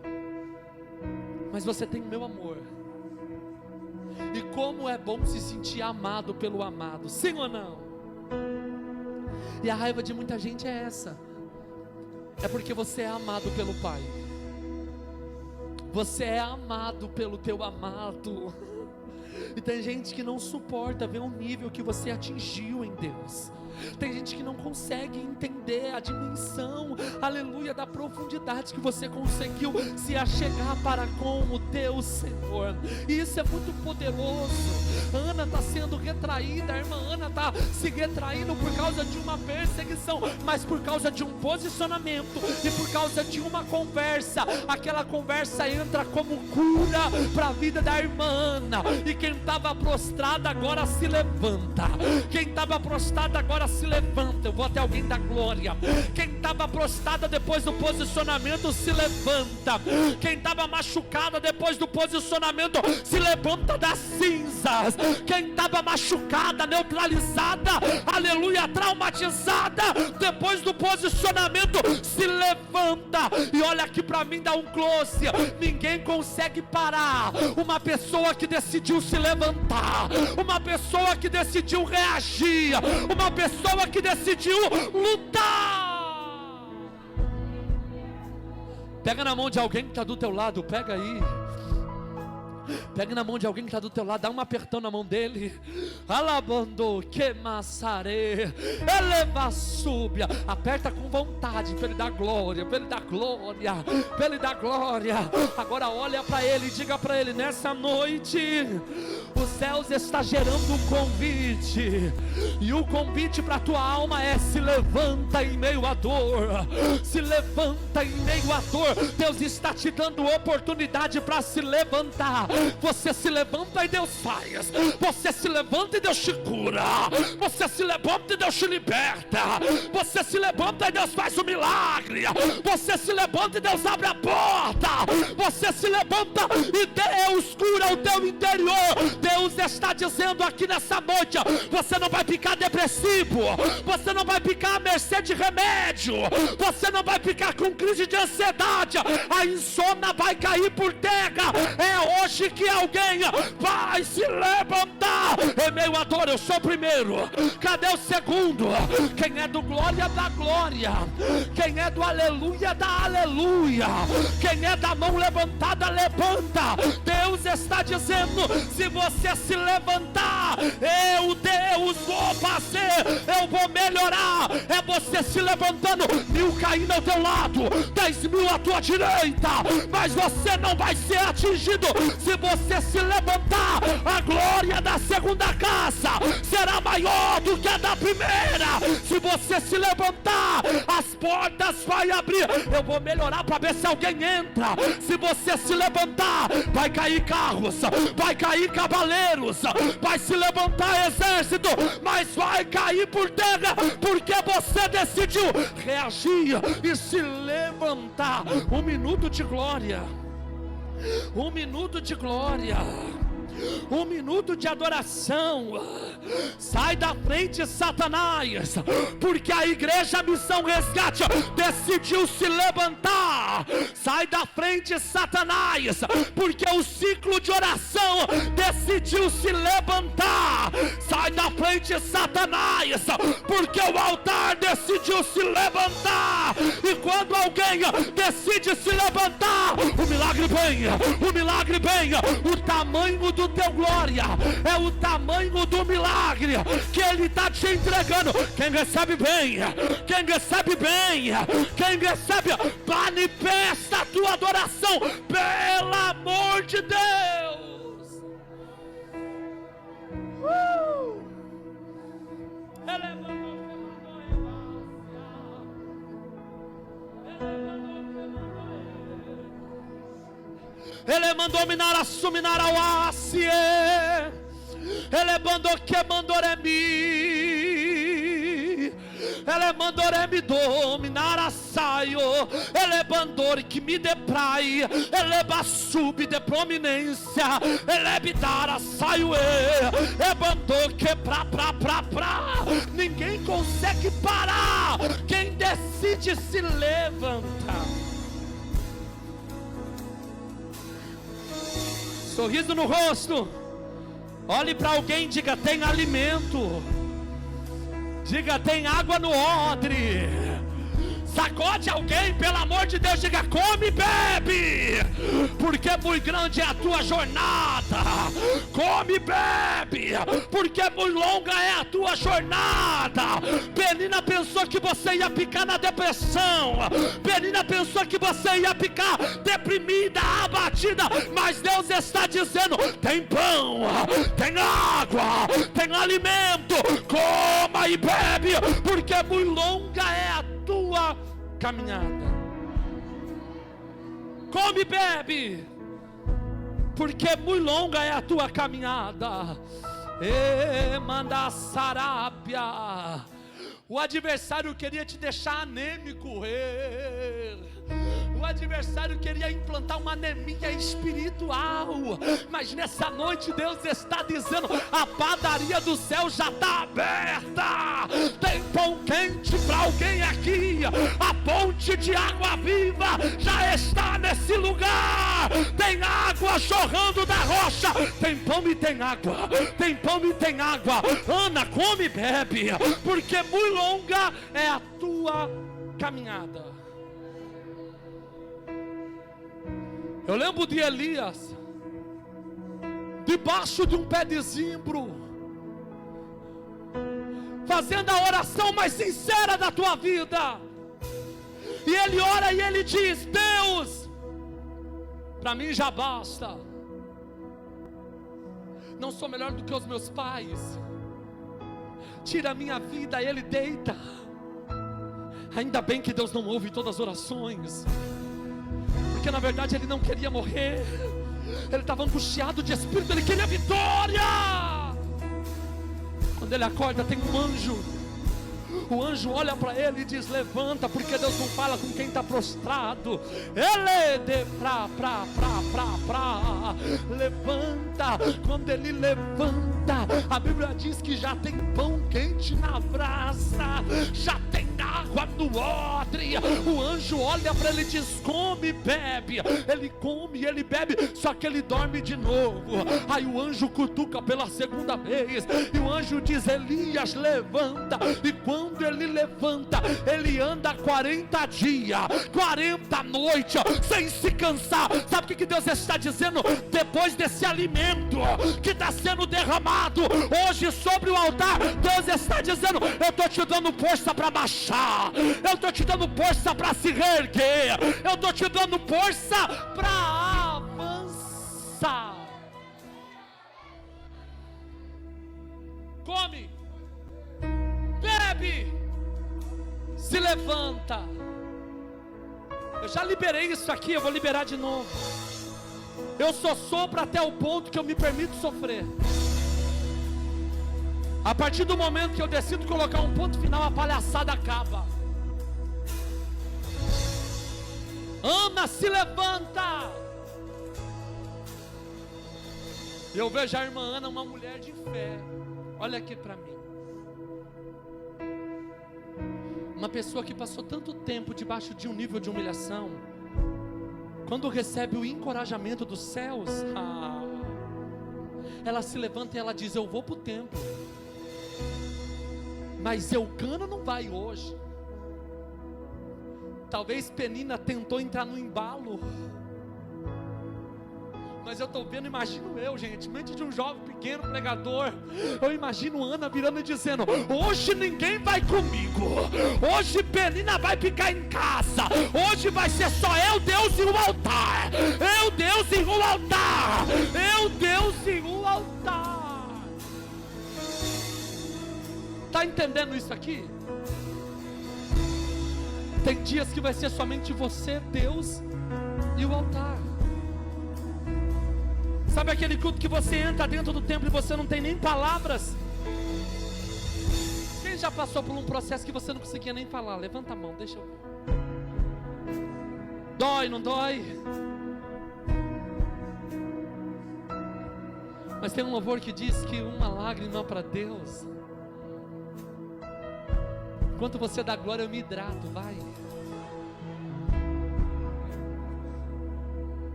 mas você tem o meu amor. E como é bom se sentir amado pelo amado, sim ou não? E a raiva de muita gente é essa. É porque você é amado pelo Pai. Você é amado pelo teu amado. E tem gente que não suporta ver o nível que você atingiu em Deus. Tem gente que não consegue entender a dimensão, aleluia, da profundidade que você conseguiu se achegar para com o teu Senhor. E isso é muito poderoso. Ana está sendo retraída, a irmã Ana está se retraindo por causa de uma perseguição, mas por causa de um posicionamento e por causa de uma conversa. Aquela conversa entra como cura para a vida da irmã Ana. E quem estava prostrada agora se levanta. Quem estava prostrada agora agora se levanta. Eu vou até alguém da glória. Quem estava prostrada depois do posicionamento, se levanta. Quem estava machucada depois do posicionamento, se levanta das cinzas. Quem estava machucada, neutralizada, aleluia, traumatizada, depois do posicionamento, se levanta. E olha aqui para mim, dá um close. Ninguém consegue parar uma pessoa que decidiu se levantar, uma pessoa que decidiu reagir, uma pessoa que decidiu lutar. Pega na mão de alguém que está do teu lado, pega aí. Pega na mão de alguém que está do teu lado, dá um apertão na mão dele. Alabando, que massare, eleva, súbia. Aperta com vontade, para ele dar glória, para ele dar glória, para ele dar glória. Agora olha para ele e diga para ele: nessa noite, os céus está gerando um convite. E o convite para a tua alma é: se levanta em meio à dor. Se levanta em meio à dor. Deus está te dando oportunidade para se levantar. Você se levanta e Deus faz. Você se levanta e Deus te cura. Você se levanta e Deus te liberta. Você se levanta e Deus faz um milagre. Você se levanta e Deus abre a porta. Você se levanta e Deus cura o teu interior. Deus está dizendo aqui nessa noite: você não vai ficar depressivo, você não vai ficar à mercê de remédio, você não vai ficar com crise de ansiedade. A insônia vai cair por terra. É hoje que alguém vai se levantar em meio à dor. Eu sou o primeiro, cadê o segundo? Quem é do glória, dá glória. Quem é do aleluia, dá aleluia. Quem é da mão levantada, levanta. Deus está dizendo: se você se levantar, eu, Deus, vou fazer, eu vou melhorar. É você se levantando. 1000 caindo ao teu lado, 10.000 à tua direita, mas você não vai ser atingido. Se você se levantar, a glória da segunda casa será maior do que a da primeira. Se você se levantar, as portas vai abrir. Eu vou melhorar para ver se alguém entra. Se você se levantar, vai cair carros, vai cair cavaleiros, vai se levantar exército, mas vai cair por terra, porque você decidiu reagir e se levantar. 1 minuto de glória. 1 minuto de glória. 1 minuto de adoração. Sai da frente, Satanás, porque a igreja Missão Resgate decidiu se levantar. Sai da frente, Satanás, porque o ciclo de oração decidiu se levantar. Sai da frente, Satanás, porque o altar decidiu se levantar. E quando alguém decide se levantar, o milagre vem. O milagre vem. O tamanho do teu glória é o tamanho do milagre que Ele está te entregando. Quem recebe bem, quem recebe bem, quem recebe, manifesta a tua adoração, pelo amor de Deus. Ele mandou minar a suminar ao acie. Ele mandou que mandoremi. Ele mandou me dominar a saio. Ele mandou que me deprai. Ele basube de prominência. Ele me dar a saio. Ele mandou que pra. Ninguém consegue parar. Quem decide se levanta. Sorriso no rosto. Olhe para alguém e diga: tem alimento. Diga: tem água no odre. Sacode alguém, pelo amor de Deus, diga: come e bebe, porque muito grande é a tua jornada. Come e bebe, porque muito longa é a tua jornada. Penina pensou que você ia ficar na depressão. Penina pensou que você ia ficar deprimida, abatida, mas Deus está dizendo: tem pão, tem água, tem alimento. Coma e bebe, porque muito longa é a tua caminhada. Come e bebe, porque muito longa é a tua caminhada. E manda Sarápia. O adversário queria te deixar anêmico. O adversário queria implantar uma anemia espiritual. Mas nessa noite Deus está dizendo: a padaria do céu já está aberta. Tem pão quente para alguém aqui. A ponte de água viva já está nesse lugar. Tem água jorrando da rocha. Tem pão e tem água. Tem pão e tem água. Ana, come e bebe, porque muito longa é a tua caminhada. Eu lembro de Elias, debaixo de um pé de zimbro, fazendo a oração mais sincera da tua vida. E ele ora e ele diz: Deus, para mim já basta. Não sou melhor do que os meus pais. Tira a minha vida. Ele deita. Ainda bem que Deus não ouve todas as orações, porque na verdade ele não queria morrer. Ele estava angustiado de espírito, ele queria vitória. Quando ele acorda, tem um anjo. O anjo olha para ele e diz: levanta, porque Deus não fala com quem está prostrado. Ele de levanta. Quando ele levanta, a Bíblia diz que já tem pão quente na brasa, já tem água no odre. O anjo olha para ele e diz: come e bebe. Ele come e ele bebe, só que ele dorme de novo. Aí o anjo cutuca pela segunda vez, e o anjo diz: Elias, levanta. E quando ele levanta, ele anda 40 dias, 40 noites, sem se cansar. Sabe o que Deus está dizendo? Depois desse alimento que está sendo derramado hoje sobre o altar, Deus está dizendo: eu estou te dando força para baixar, eu estou te dando força para se reerguer, eu estou te dando força para avançar. Come, bebe, se levanta. Eu já liberei isso aqui, eu vou liberar de novo. Eu só sopro até o ponto que eu me permito sofrer. A partir do momento que eu decido colocar um ponto final, a palhaçada acaba. Ana, se levanta. Eu vejo a irmã Ana, uma mulher de fé. Olha aqui para mim. Uma pessoa que passou tanto tempo debaixo de um nível de humilhação, quando recebe o encorajamento dos céus, ela se levanta e ela diz: eu vou para o templo, mas Eucana não vai hoje. Talvez Penina tentou entrar no embalo, mas eu estou vendo, imagino eu, gente, mente de um jovem pequeno pregador, eu imagino Ana virando e dizendo: hoje ninguém vai comigo, hoje Penina vai ficar em casa, hoje vai ser só eu, Deus e o altar, eu, Deus e o altar, eu, Deus e o altar. Está entendendo isso aqui? Tem dias que vai ser somente você, Deus e o altar. Sabe aquele culto que você entra dentro do templo e você não tem nem palavras? Quem já passou por um processo que você não conseguia nem falar? Levanta a mão, deixa eu ver. Dói, não dói? Mas tem um louvor que diz que uma lágrima para Deus, enquanto você dá glória, eu me hidrato, vai.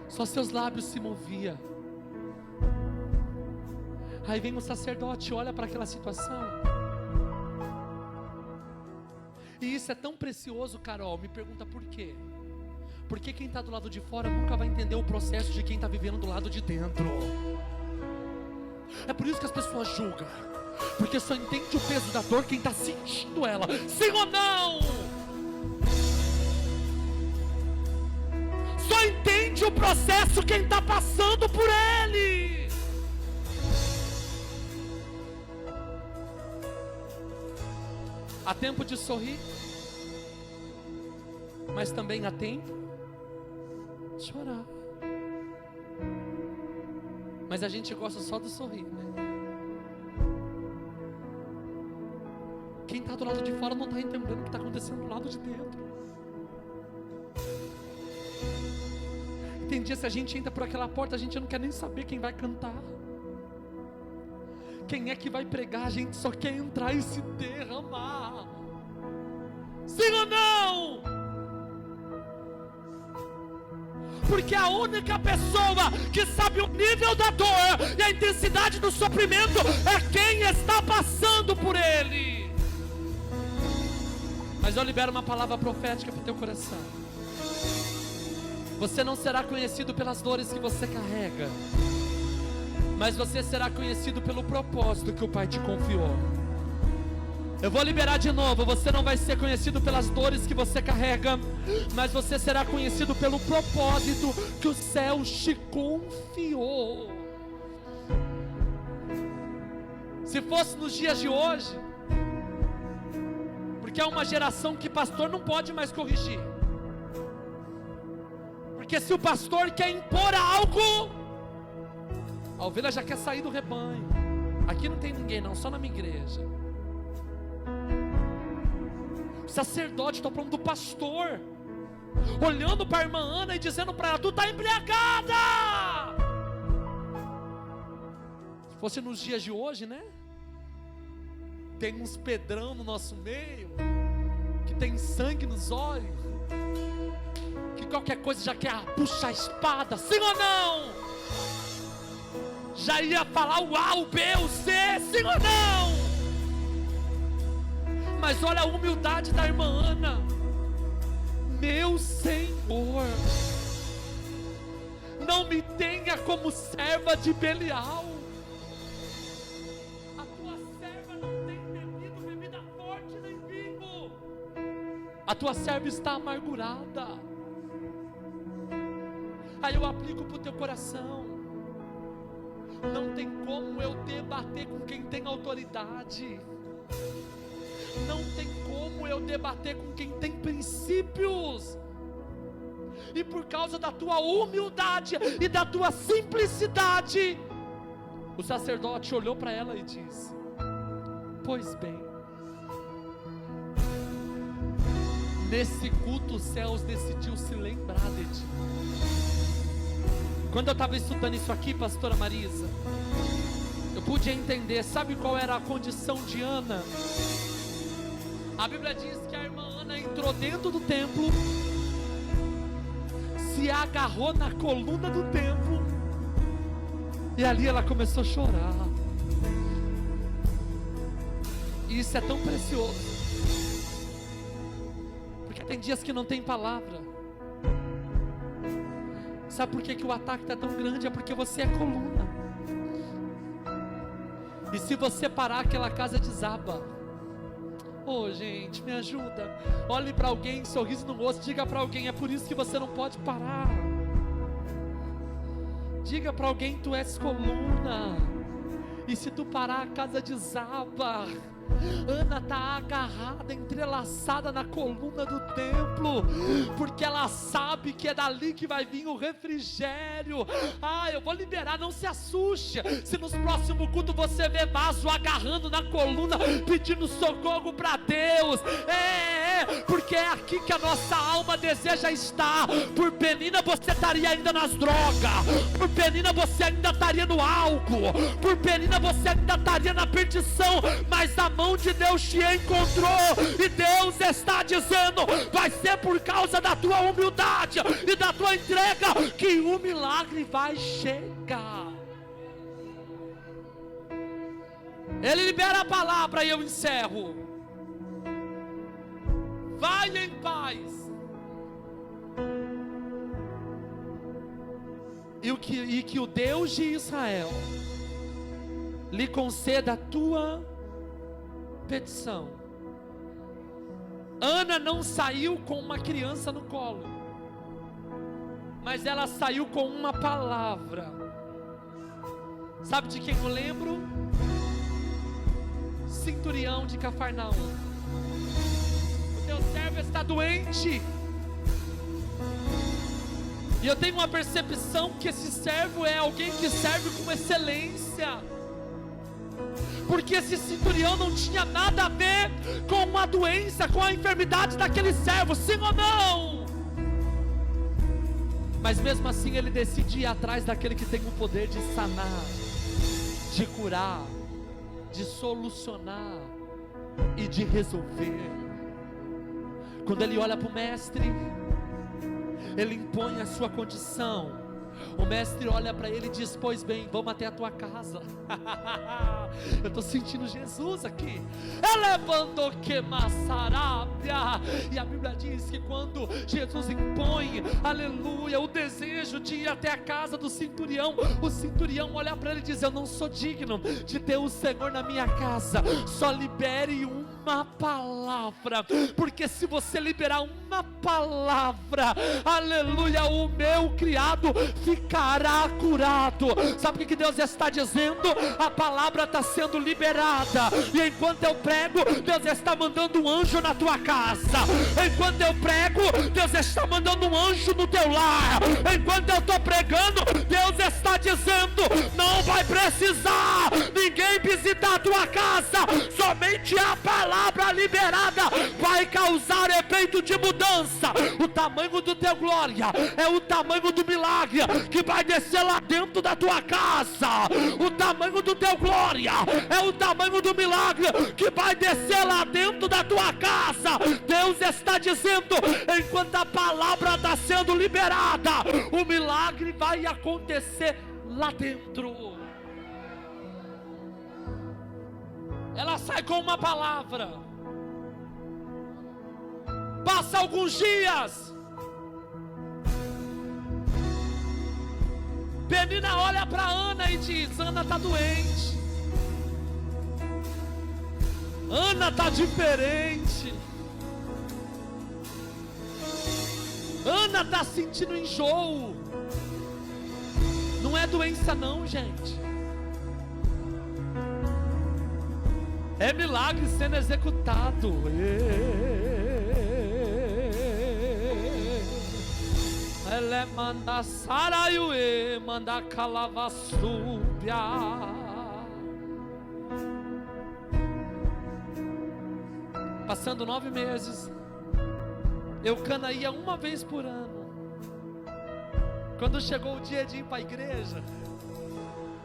Só seus lábios se moviam. Aí vem o sacerdote, olha para aquela situação. E isso é tão precioso, Carol. Me pergunta por quê? Porque quem está do lado de fora nunca vai entender o processo de quem está vivendo do lado de dentro. É por isso que as pessoas julgam, porque só entende o peso da dor quem está sentindo ela. Sim ou não? Só entende o processo quem está passando por ele. Há tempo de sorrir, mas também há tempo de chorar. Mas a gente gosta só do sorrir, né? do lado de fora não está entendendo o que está acontecendo do lado de dentro. Tem dia, se a gente entra por aquela porta, a gente não quer nem saber quem vai cantar, quem é que vai pregar, a gente só quer entrar e se derramar. Sim ou não? Porque a única pessoa que sabe o nível da dor e a intensidade do sofrimento é quem está passando por ele. Mas eu libero uma palavra profética para o teu coração. Você não será conhecido pelas dores que você carrega, mas você será conhecido pelo propósito que o Pai te confiou. Eu vou liberar de novo. Você não vai ser conhecido pelas dores que você carrega, mas você será conhecido pelo propósito que o céu te confiou. Se fosse nos dias de hoje, porque é uma geração que pastor não pode mais corrigir, porque se o pastor quer impor algo, a ovelha já quer sair do rebanho. Aqui não tem ninguém não, só na minha igreja. O sacerdote, estou falando do pastor, olhando para a irmã Ana e dizendo para ela: tu está embriagada. Se fosse nos dias de hoje, né? Tem uns pedrão no nosso meio, que tem sangue nos olhos, que qualquer coisa já quer puxar a espada, sim ou não? Já ia falar o A, o B, o C, sim ou não? Mas olha a humildade da irmã Ana. Meu Senhor, não me tenha como serva de Belial. A tua serva não tem bebido bebida forte nem vinho. A tua serva está amargurada. Aí eu aplico para o teu coração. Não tem como eu debater com quem tem autoridade. Não tem como eu debater com quem tem princípios. E por causa da tua humildade e da tua simplicidade, o sacerdote olhou para ela e disse: pois bem, nesse culto os céus decidiu se lembrar de ti. Quando eu estava estudando isso aqui, pastora Marisa, eu pude entender. Sabe qual era a condição de Ana? A Bíblia diz que a irmã Ana entrou dentro do templo, se agarrou na coluna do templo, e ali ela começou a chorar. E isso é tão precioso, porque tem dias que não tem palavra. Sabe por que o ataque está tão grande? É porque você é coluna. E se você parar, aquela casa desaba. Oh, gente, me ajuda. Olhe para alguém, sorriso no rosto, diga para alguém: é por isso que você não pode parar. Diga para alguém: tu és coluna, e se tu parar, a casa desaba. Ana está agarrada, entrelaçada na coluna do templo, porque ela sabe que é dali que vai vir o refrigério. Eu vou liberar, não se assuste se nos próximos cultos você vê vaso agarrando na coluna, pedindo socorro para Deus. Porque é aqui que a nossa alma deseja estar. Por Penina você estaria ainda nas drogas, por Penina você ainda estaria no álcool, por Penina você ainda estaria na perdição, mas a mão de Deus te encontrou, e Deus está dizendo: vai ser por causa da tua humildade e da tua entrega que o milagre vai chegar. Ele libera a palavra e eu encerro. Vai em paz, e que o Deus de Israel lhe conceda a tua petição. Ana não saiu com uma criança no colo, mas ela saiu com uma palavra. Sabe de quem eu lembro? Centurião de Cafarnaum. O teu servo está doente. E eu tenho uma percepção que esse servo é alguém que serve com excelência, porque esse centurião não tinha nada a ver com a doença, com a enfermidade daquele servo, sim ou não? Mas mesmo assim ele decide ir atrás daquele que tem o poder de sanar, de curar, de solucionar e de resolver. Quando ele olha para o mestre, ele impõe a sua condição. O mestre olha para ele e diz: pois bem, vamos até a tua casa. Eu estou sentindo Jesus aqui. Elevando que massarábia. E a Bíblia diz que quando Jesus impõe, aleluia, o desejo de ir até a casa do centurião, o centurião olha para ele e diz: eu não sou digno de ter o Senhor na minha casa, só libere uma palavra, porque se você liberar uma palavra, aleluia, o meu criado ficará curado. Sabe o que Deus está dizendo? A palavra está sendo liberada, e enquanto eu prego, Deus está mandando um anjo na tua casa. Enquanto eu prego, Deus está mandando um anjo no teu lar. Enquanto eu estou pregando, Deus está dizendo: não vai precisar ninguém visitar a tua casa, somente a palavra liberada vai causar efeito de mudança. O tamanho do teu glória é o tamanho do milagre que vai descer lá dentro da tua casa. O tamanho do teu glória é o tamanho do milagre que vai descer lá dentro da tua casa. Deus está dizendo: enquanto a palavra está sendo liberada, o milagre vai acontecer lá dentro. Ela sai com uma palavra. Passa alguns dias, Penina olha para Ana e diz: Ana está doente, Ana está diferente, Ana está sentindo enjoo. Não é doença não, gente, é milagre sendo executado. Ele manda saraiuê, manda calavassúbia. Passando 9 meses, Eucana ia uma vez por ano. Quando chegou o dia de ir para a igreja,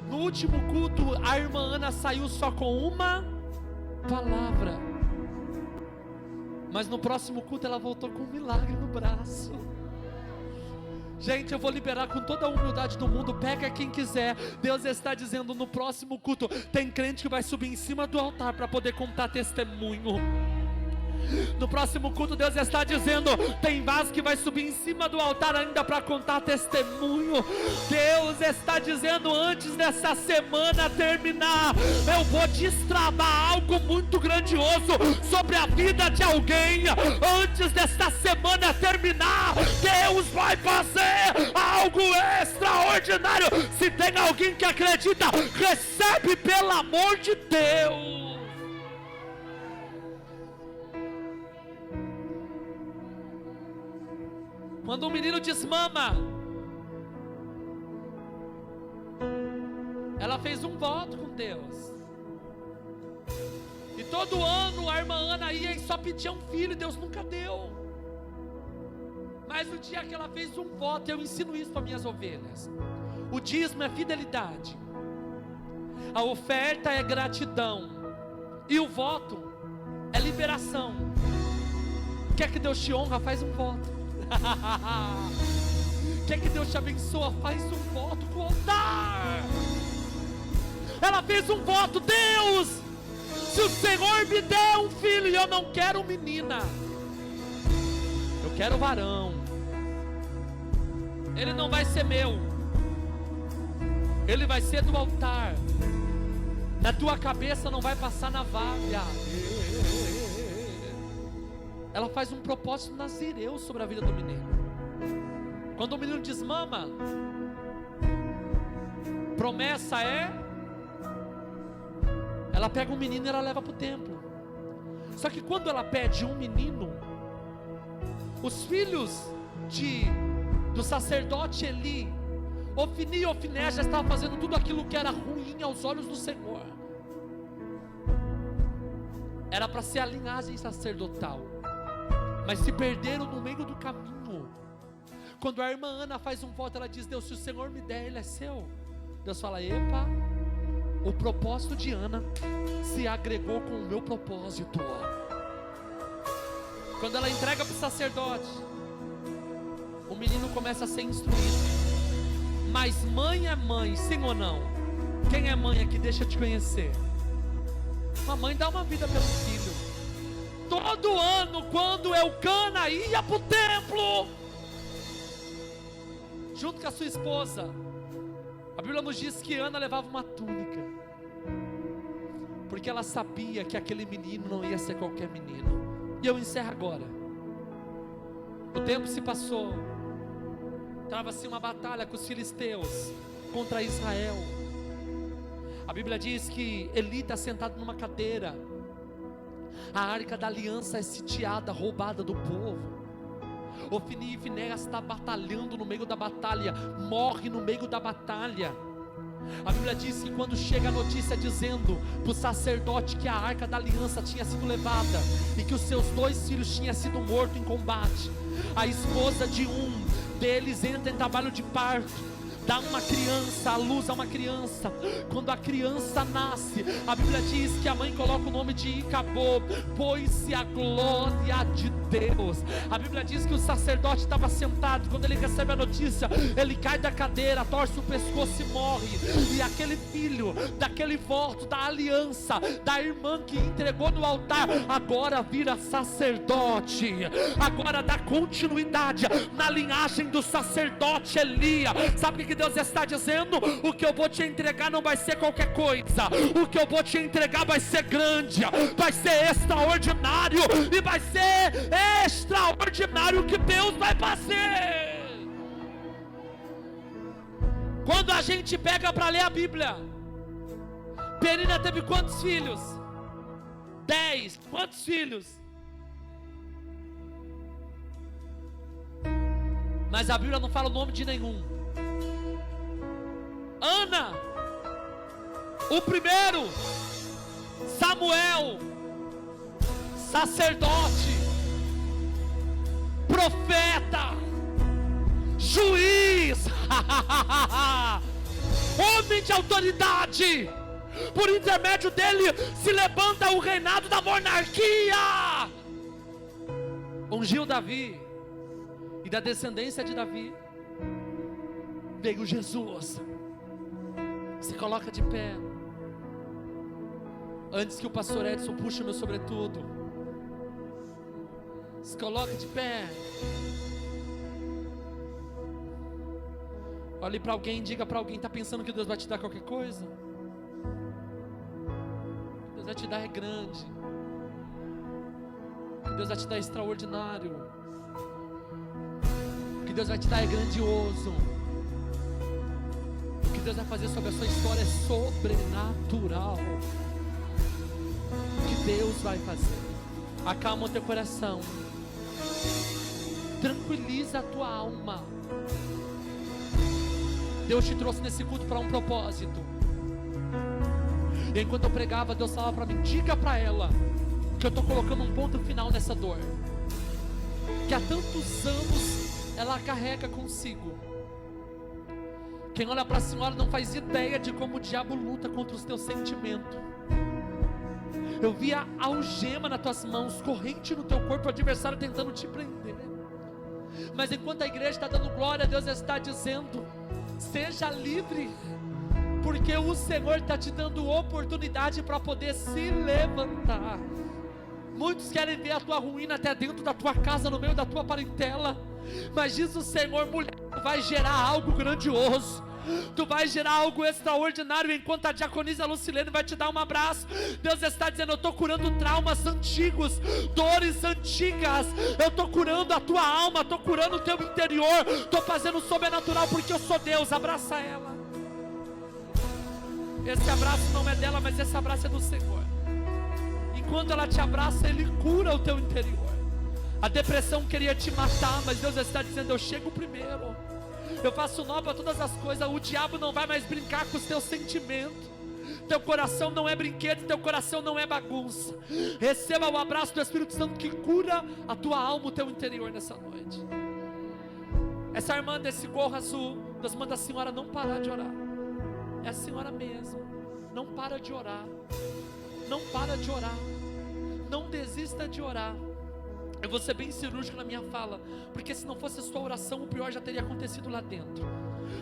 no último culto, a irmã Ana saiu só com uma palavra, mas no próximo culto ela voltou com um milagre no braço. Gente, eu vou liberar com toda a humildade do mundo, pega quem quiser. Deus está dizendo: no próximo culto tem crente que vai subir em cima do altar para poder contar testemunho. No próximo culto, Deus está dizendo: tem vaso que vai subir em cima do altar ainda para contar testemunho. Deus está dizendo: antes dessa semana terminar, eu vou destravar algo muito grandioso sobre a vida de alguém. Antes dessa semana terminar, Deus vai fazer algo extraordinário. Se tem alguém que acredita, recebe pelo amor de Deus. Quando um menino desmama, ela fez um voto com Deus. E todo ano a irmã Ana ia e só pedia um filho, e Deus nunca deu. Mas no dia que ela fez um voto, eu ensino isso para minhas ovelhas: o dízimo é fidelidade, a oferta é gratidão, e o voto é liberação. Quer que Deus te honra? Faz um voto. Quer que Deus te abençoe? Faz um voto com o altar. Ela fez um voto: Deus, se o Senhor me der um filho, e eu não quero menina, eu quero varão, ele não vai ser meu, ele vai ser do altar. Na tua cabeça não vai passar navalha. Ela faz um propósito nazireu sobre a vida do menino. Quando o menino desmama, promessa é: ela pega um menino e ela leva para o templo. Só que quando ela pede um menino, os filhos do sacerdote Eli, Ofni e Ofné, já estavam fazendo tudo aquilo que era ruim aos olhos do Senhor. era para ser a linhagem sacerdotal, mas se perderam no meio do caminho. Quando a irmã Ana faz um voto, ela diz: Deus, se o Senhor me der, ele é seu. Deus fala: epa, o propósito de Ana se agregou com o meu propósito. Quando ela entrega para o sacerdote, o menino começa a ser instruído. Mas mãe é mãe, sim ou não? Quem é mãe aqui, deixa eu te conhecer. Uma mãe dá uma vida pelo filho. Todo ano, quando Eucana ia para o templo, junto com a sua esposa, a Bíblia nos diz que Ana levava uma túnica, porque ela sabia que aquele menino não ia ser qualquer menino. E eu encerro agora. O tempo se passou, trava-se uma batalha com os filisteus contra Israel. A Bíblia diz que Eli está sentado numa cadeira, a arca da aliança é sitiada, roubada do povo. Ofni e Finéias está batalhando no meio da batalha, morre no meio da batalha. A Bíblia diz que quando chega a notícia dizendo para o sacerdote que a arca da aliança tinha sido levada e que os seus 2 filhos tinham sido mortos em combate, a esposa de um deles entra em trabalho de parto, dá uma criança, à luz a uma criança. Quando a criança nasce, a Bíblia diz que a mãe coloca o nome de Icabô, pois-se a glória de Deus. A Bíblia diz que o sacerdote estava sentado, quando ele recebe a notícia, ele cai da cadeira, torce o pescoço e morre. E aquele filho, daquele voto, da aliança, da irmã que entregou no altar, agora vira sacerdote, agora dá continuidade na linhagem do sacerdote Elias. Sabe o que Deus está dizendo? O que eu vou te entregar não vai ser qualquer coisa, o que eu vou te entregar vai ser grande, vai ser extraordinário, e vai ser extraordinário o que Deus vai fazer. Quando a gente pega para ler a Bíblia, Penina teve quantos filhos? 10. Quantos filhos? Mas a Bíblia não fala o nome de nenhum. Ana, o primeiro, Samuel, sacerdote, profeta, juiz, homem de autoridade. Por intermédio dele se levanta o reinado da monarquia. Ungiu Davi, e da descendência de Davi veio Jesus. Se coloca de pé. Antes que o pastor Edson puxe o meu sobretudo, se coloca de pé. Olhe para alguém, diga para alguém: está pensando que Deus vai te dar qualquer coisa? O que Deus vai te dar é grande. O que Deus vai te dar é extraordinário. O que Deus vai te dar é grandioso. O que Deus vai fazer sobre a sua história é sobrenatural. O que Deus vai fazer? Acalma o teu coração, tranquiliza a tua alma. Deus te trouxe nesse culto para um propósito. E enquanto eu pregava, Deus falava para mim: diga para ela que eu estou colocando um ponto final nessa dor, que há tantos anos ela carrega consigo. Quem olha para a senhora não faz ideia de como o diabo luta contra os teus sentimentos. Eu vi a algema nas tuas mãos, corrente no teu corpo, o adversário tentando te prender. Mas enquanto a igreja está dando glória, Deus está dizendo: seja livre, porque o Senhor está te dando oportunidade para poder se levantar. Muitos querem ver a tua ruína até dentro da tua casa, no meio da tua parentela, mas diz o Senhor: mulher, tu vai gerar algo grandioso, tu vai gerar algo extraordinário. Enquanto a diaconisa Lucilene vai te dar um abraço, Deus está dizendo: eu estou curando traumas antigos, dores antigas, eu estou curando a tua alma, estou curando o teu interior, estou fazendo o sobrenatural, porque eu sou Deus. Abraça ela. Esse abraço não é dela, mas esse abraço é do Senhor. Quando ela te abraça, Ele cura o teu interior. A depressão queria te matar, mas Deus está dizendo: eu chego primeiro, eu faço nova todas as coisas. O diabo não vai mais brincar com os teus sentimentos. Teu coração não é brinquedo, teu coração não é bagunça. Receba o abraço do Espírito Santo que cura a tua alma, o teu interior nessa noite. Essa irmã desse gorro azul, Deus manda a senhora não parar de orar. É a senhora mesmo. Não para de orar. Não para de orar. Não desista de orar. Eu vou ser bem cirúrgico na minha fala, porque se não fosse a sua oração, o pior já teria acontecido lá dentro.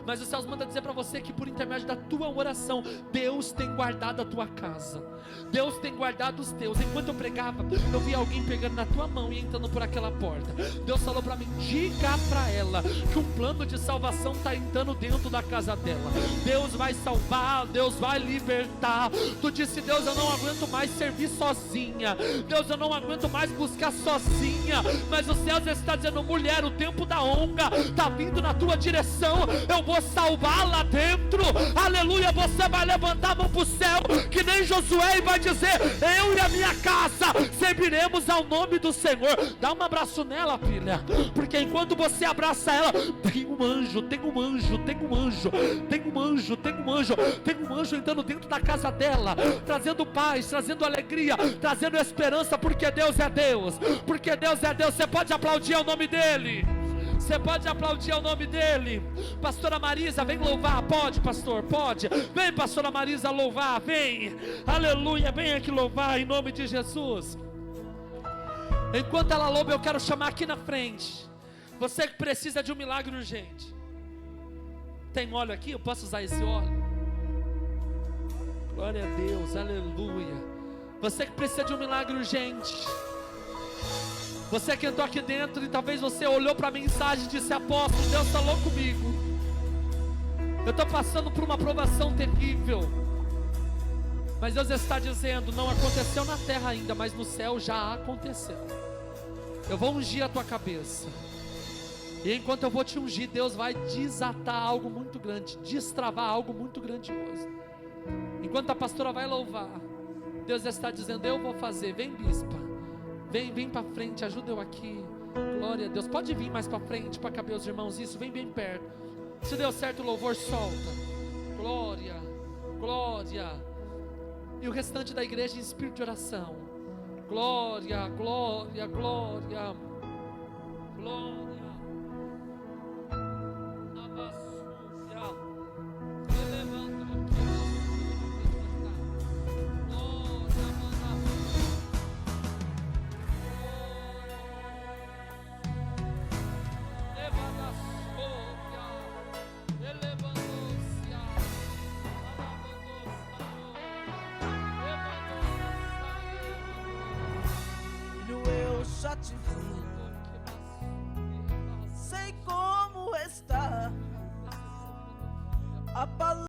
Mas o céu manda dizer para você que por intermédio da tua oração, Deus tem guardado a tua casa, Deus tem guardado os teus. Enquanto eu pregava, eu vi alguém pegando na tua mão e entrando por aquela porta. Deus falou para mim, diga para ela que um plano de salvação está entrando dentro da casa dela. Deus vai salvar, Deus vai libertar. Tu disse, Deus, eu não aguento mais servir sozinha, Deus, eu não aguento mais buscar sozinha. Mas o céu já está dizendo, mulher, o tempo da honra está vindo na tua direção. Eu vou salvar lá dentro, aleluia. Você vai levantar a mão para o céu, que nem Josué, e vai dizer, eu e a minha casa serviremos ao nome do Senhor. Dá um abraço nela, filha, porque enquanto você abraça ela, tem um anjo, tem um anjo, tem um anjo, tem um anjo, tem um anjo, tem um anjo entrando dentro da casa dela, trazendo paz, trazendo alegria, trazendo esperança, porque Deus é Deus, porque Deus é Deus. Você pode aplaudir ao nome dEle. Você pode aplaudir ao nome dEle. Pastora Marisa, vem louvar. Pode, pastor, pode. Vem, pastora Marisa, louvar. Vem, aleluia, vem aqui louvar em nome de Jesus. Enquanto ela louva, eu quero chamar aqui na frente você que precisa de um milagre urgente. Tem óleo aqui? Eu posso usar esse óleo? Glória a Deus, aleluia. Você que precisa de um milagre urgente, você que entrou aqui dentro e talvez você olhou para a mensagem e disse, apóstolo, Deus falou comigo, eu estou passando por uma provação terrível, mas Deus está dizendo, não aconteceu na terra ainda, mas no céu já aconteceu. Eu vou ungir a tua cabeça, e enquanto eu vou te ungir, Deus vai desatar algo muito grande, destravar algo muito grandioso. Enquanto a pastora vai louvar, Deus está dizendo, eu vou fazer. Vem, bispa, vem para frente, ajuda eu aqui. Glória a Deus, pode vir mais para frente para caber os irmãos. Isso, vem bem perto. Se deu certo o louvor, solta. Glória, glória. E o restante da igreja em espírito de oração. Glória, glória, glória, glória. Já te vi, sei como está a palavra.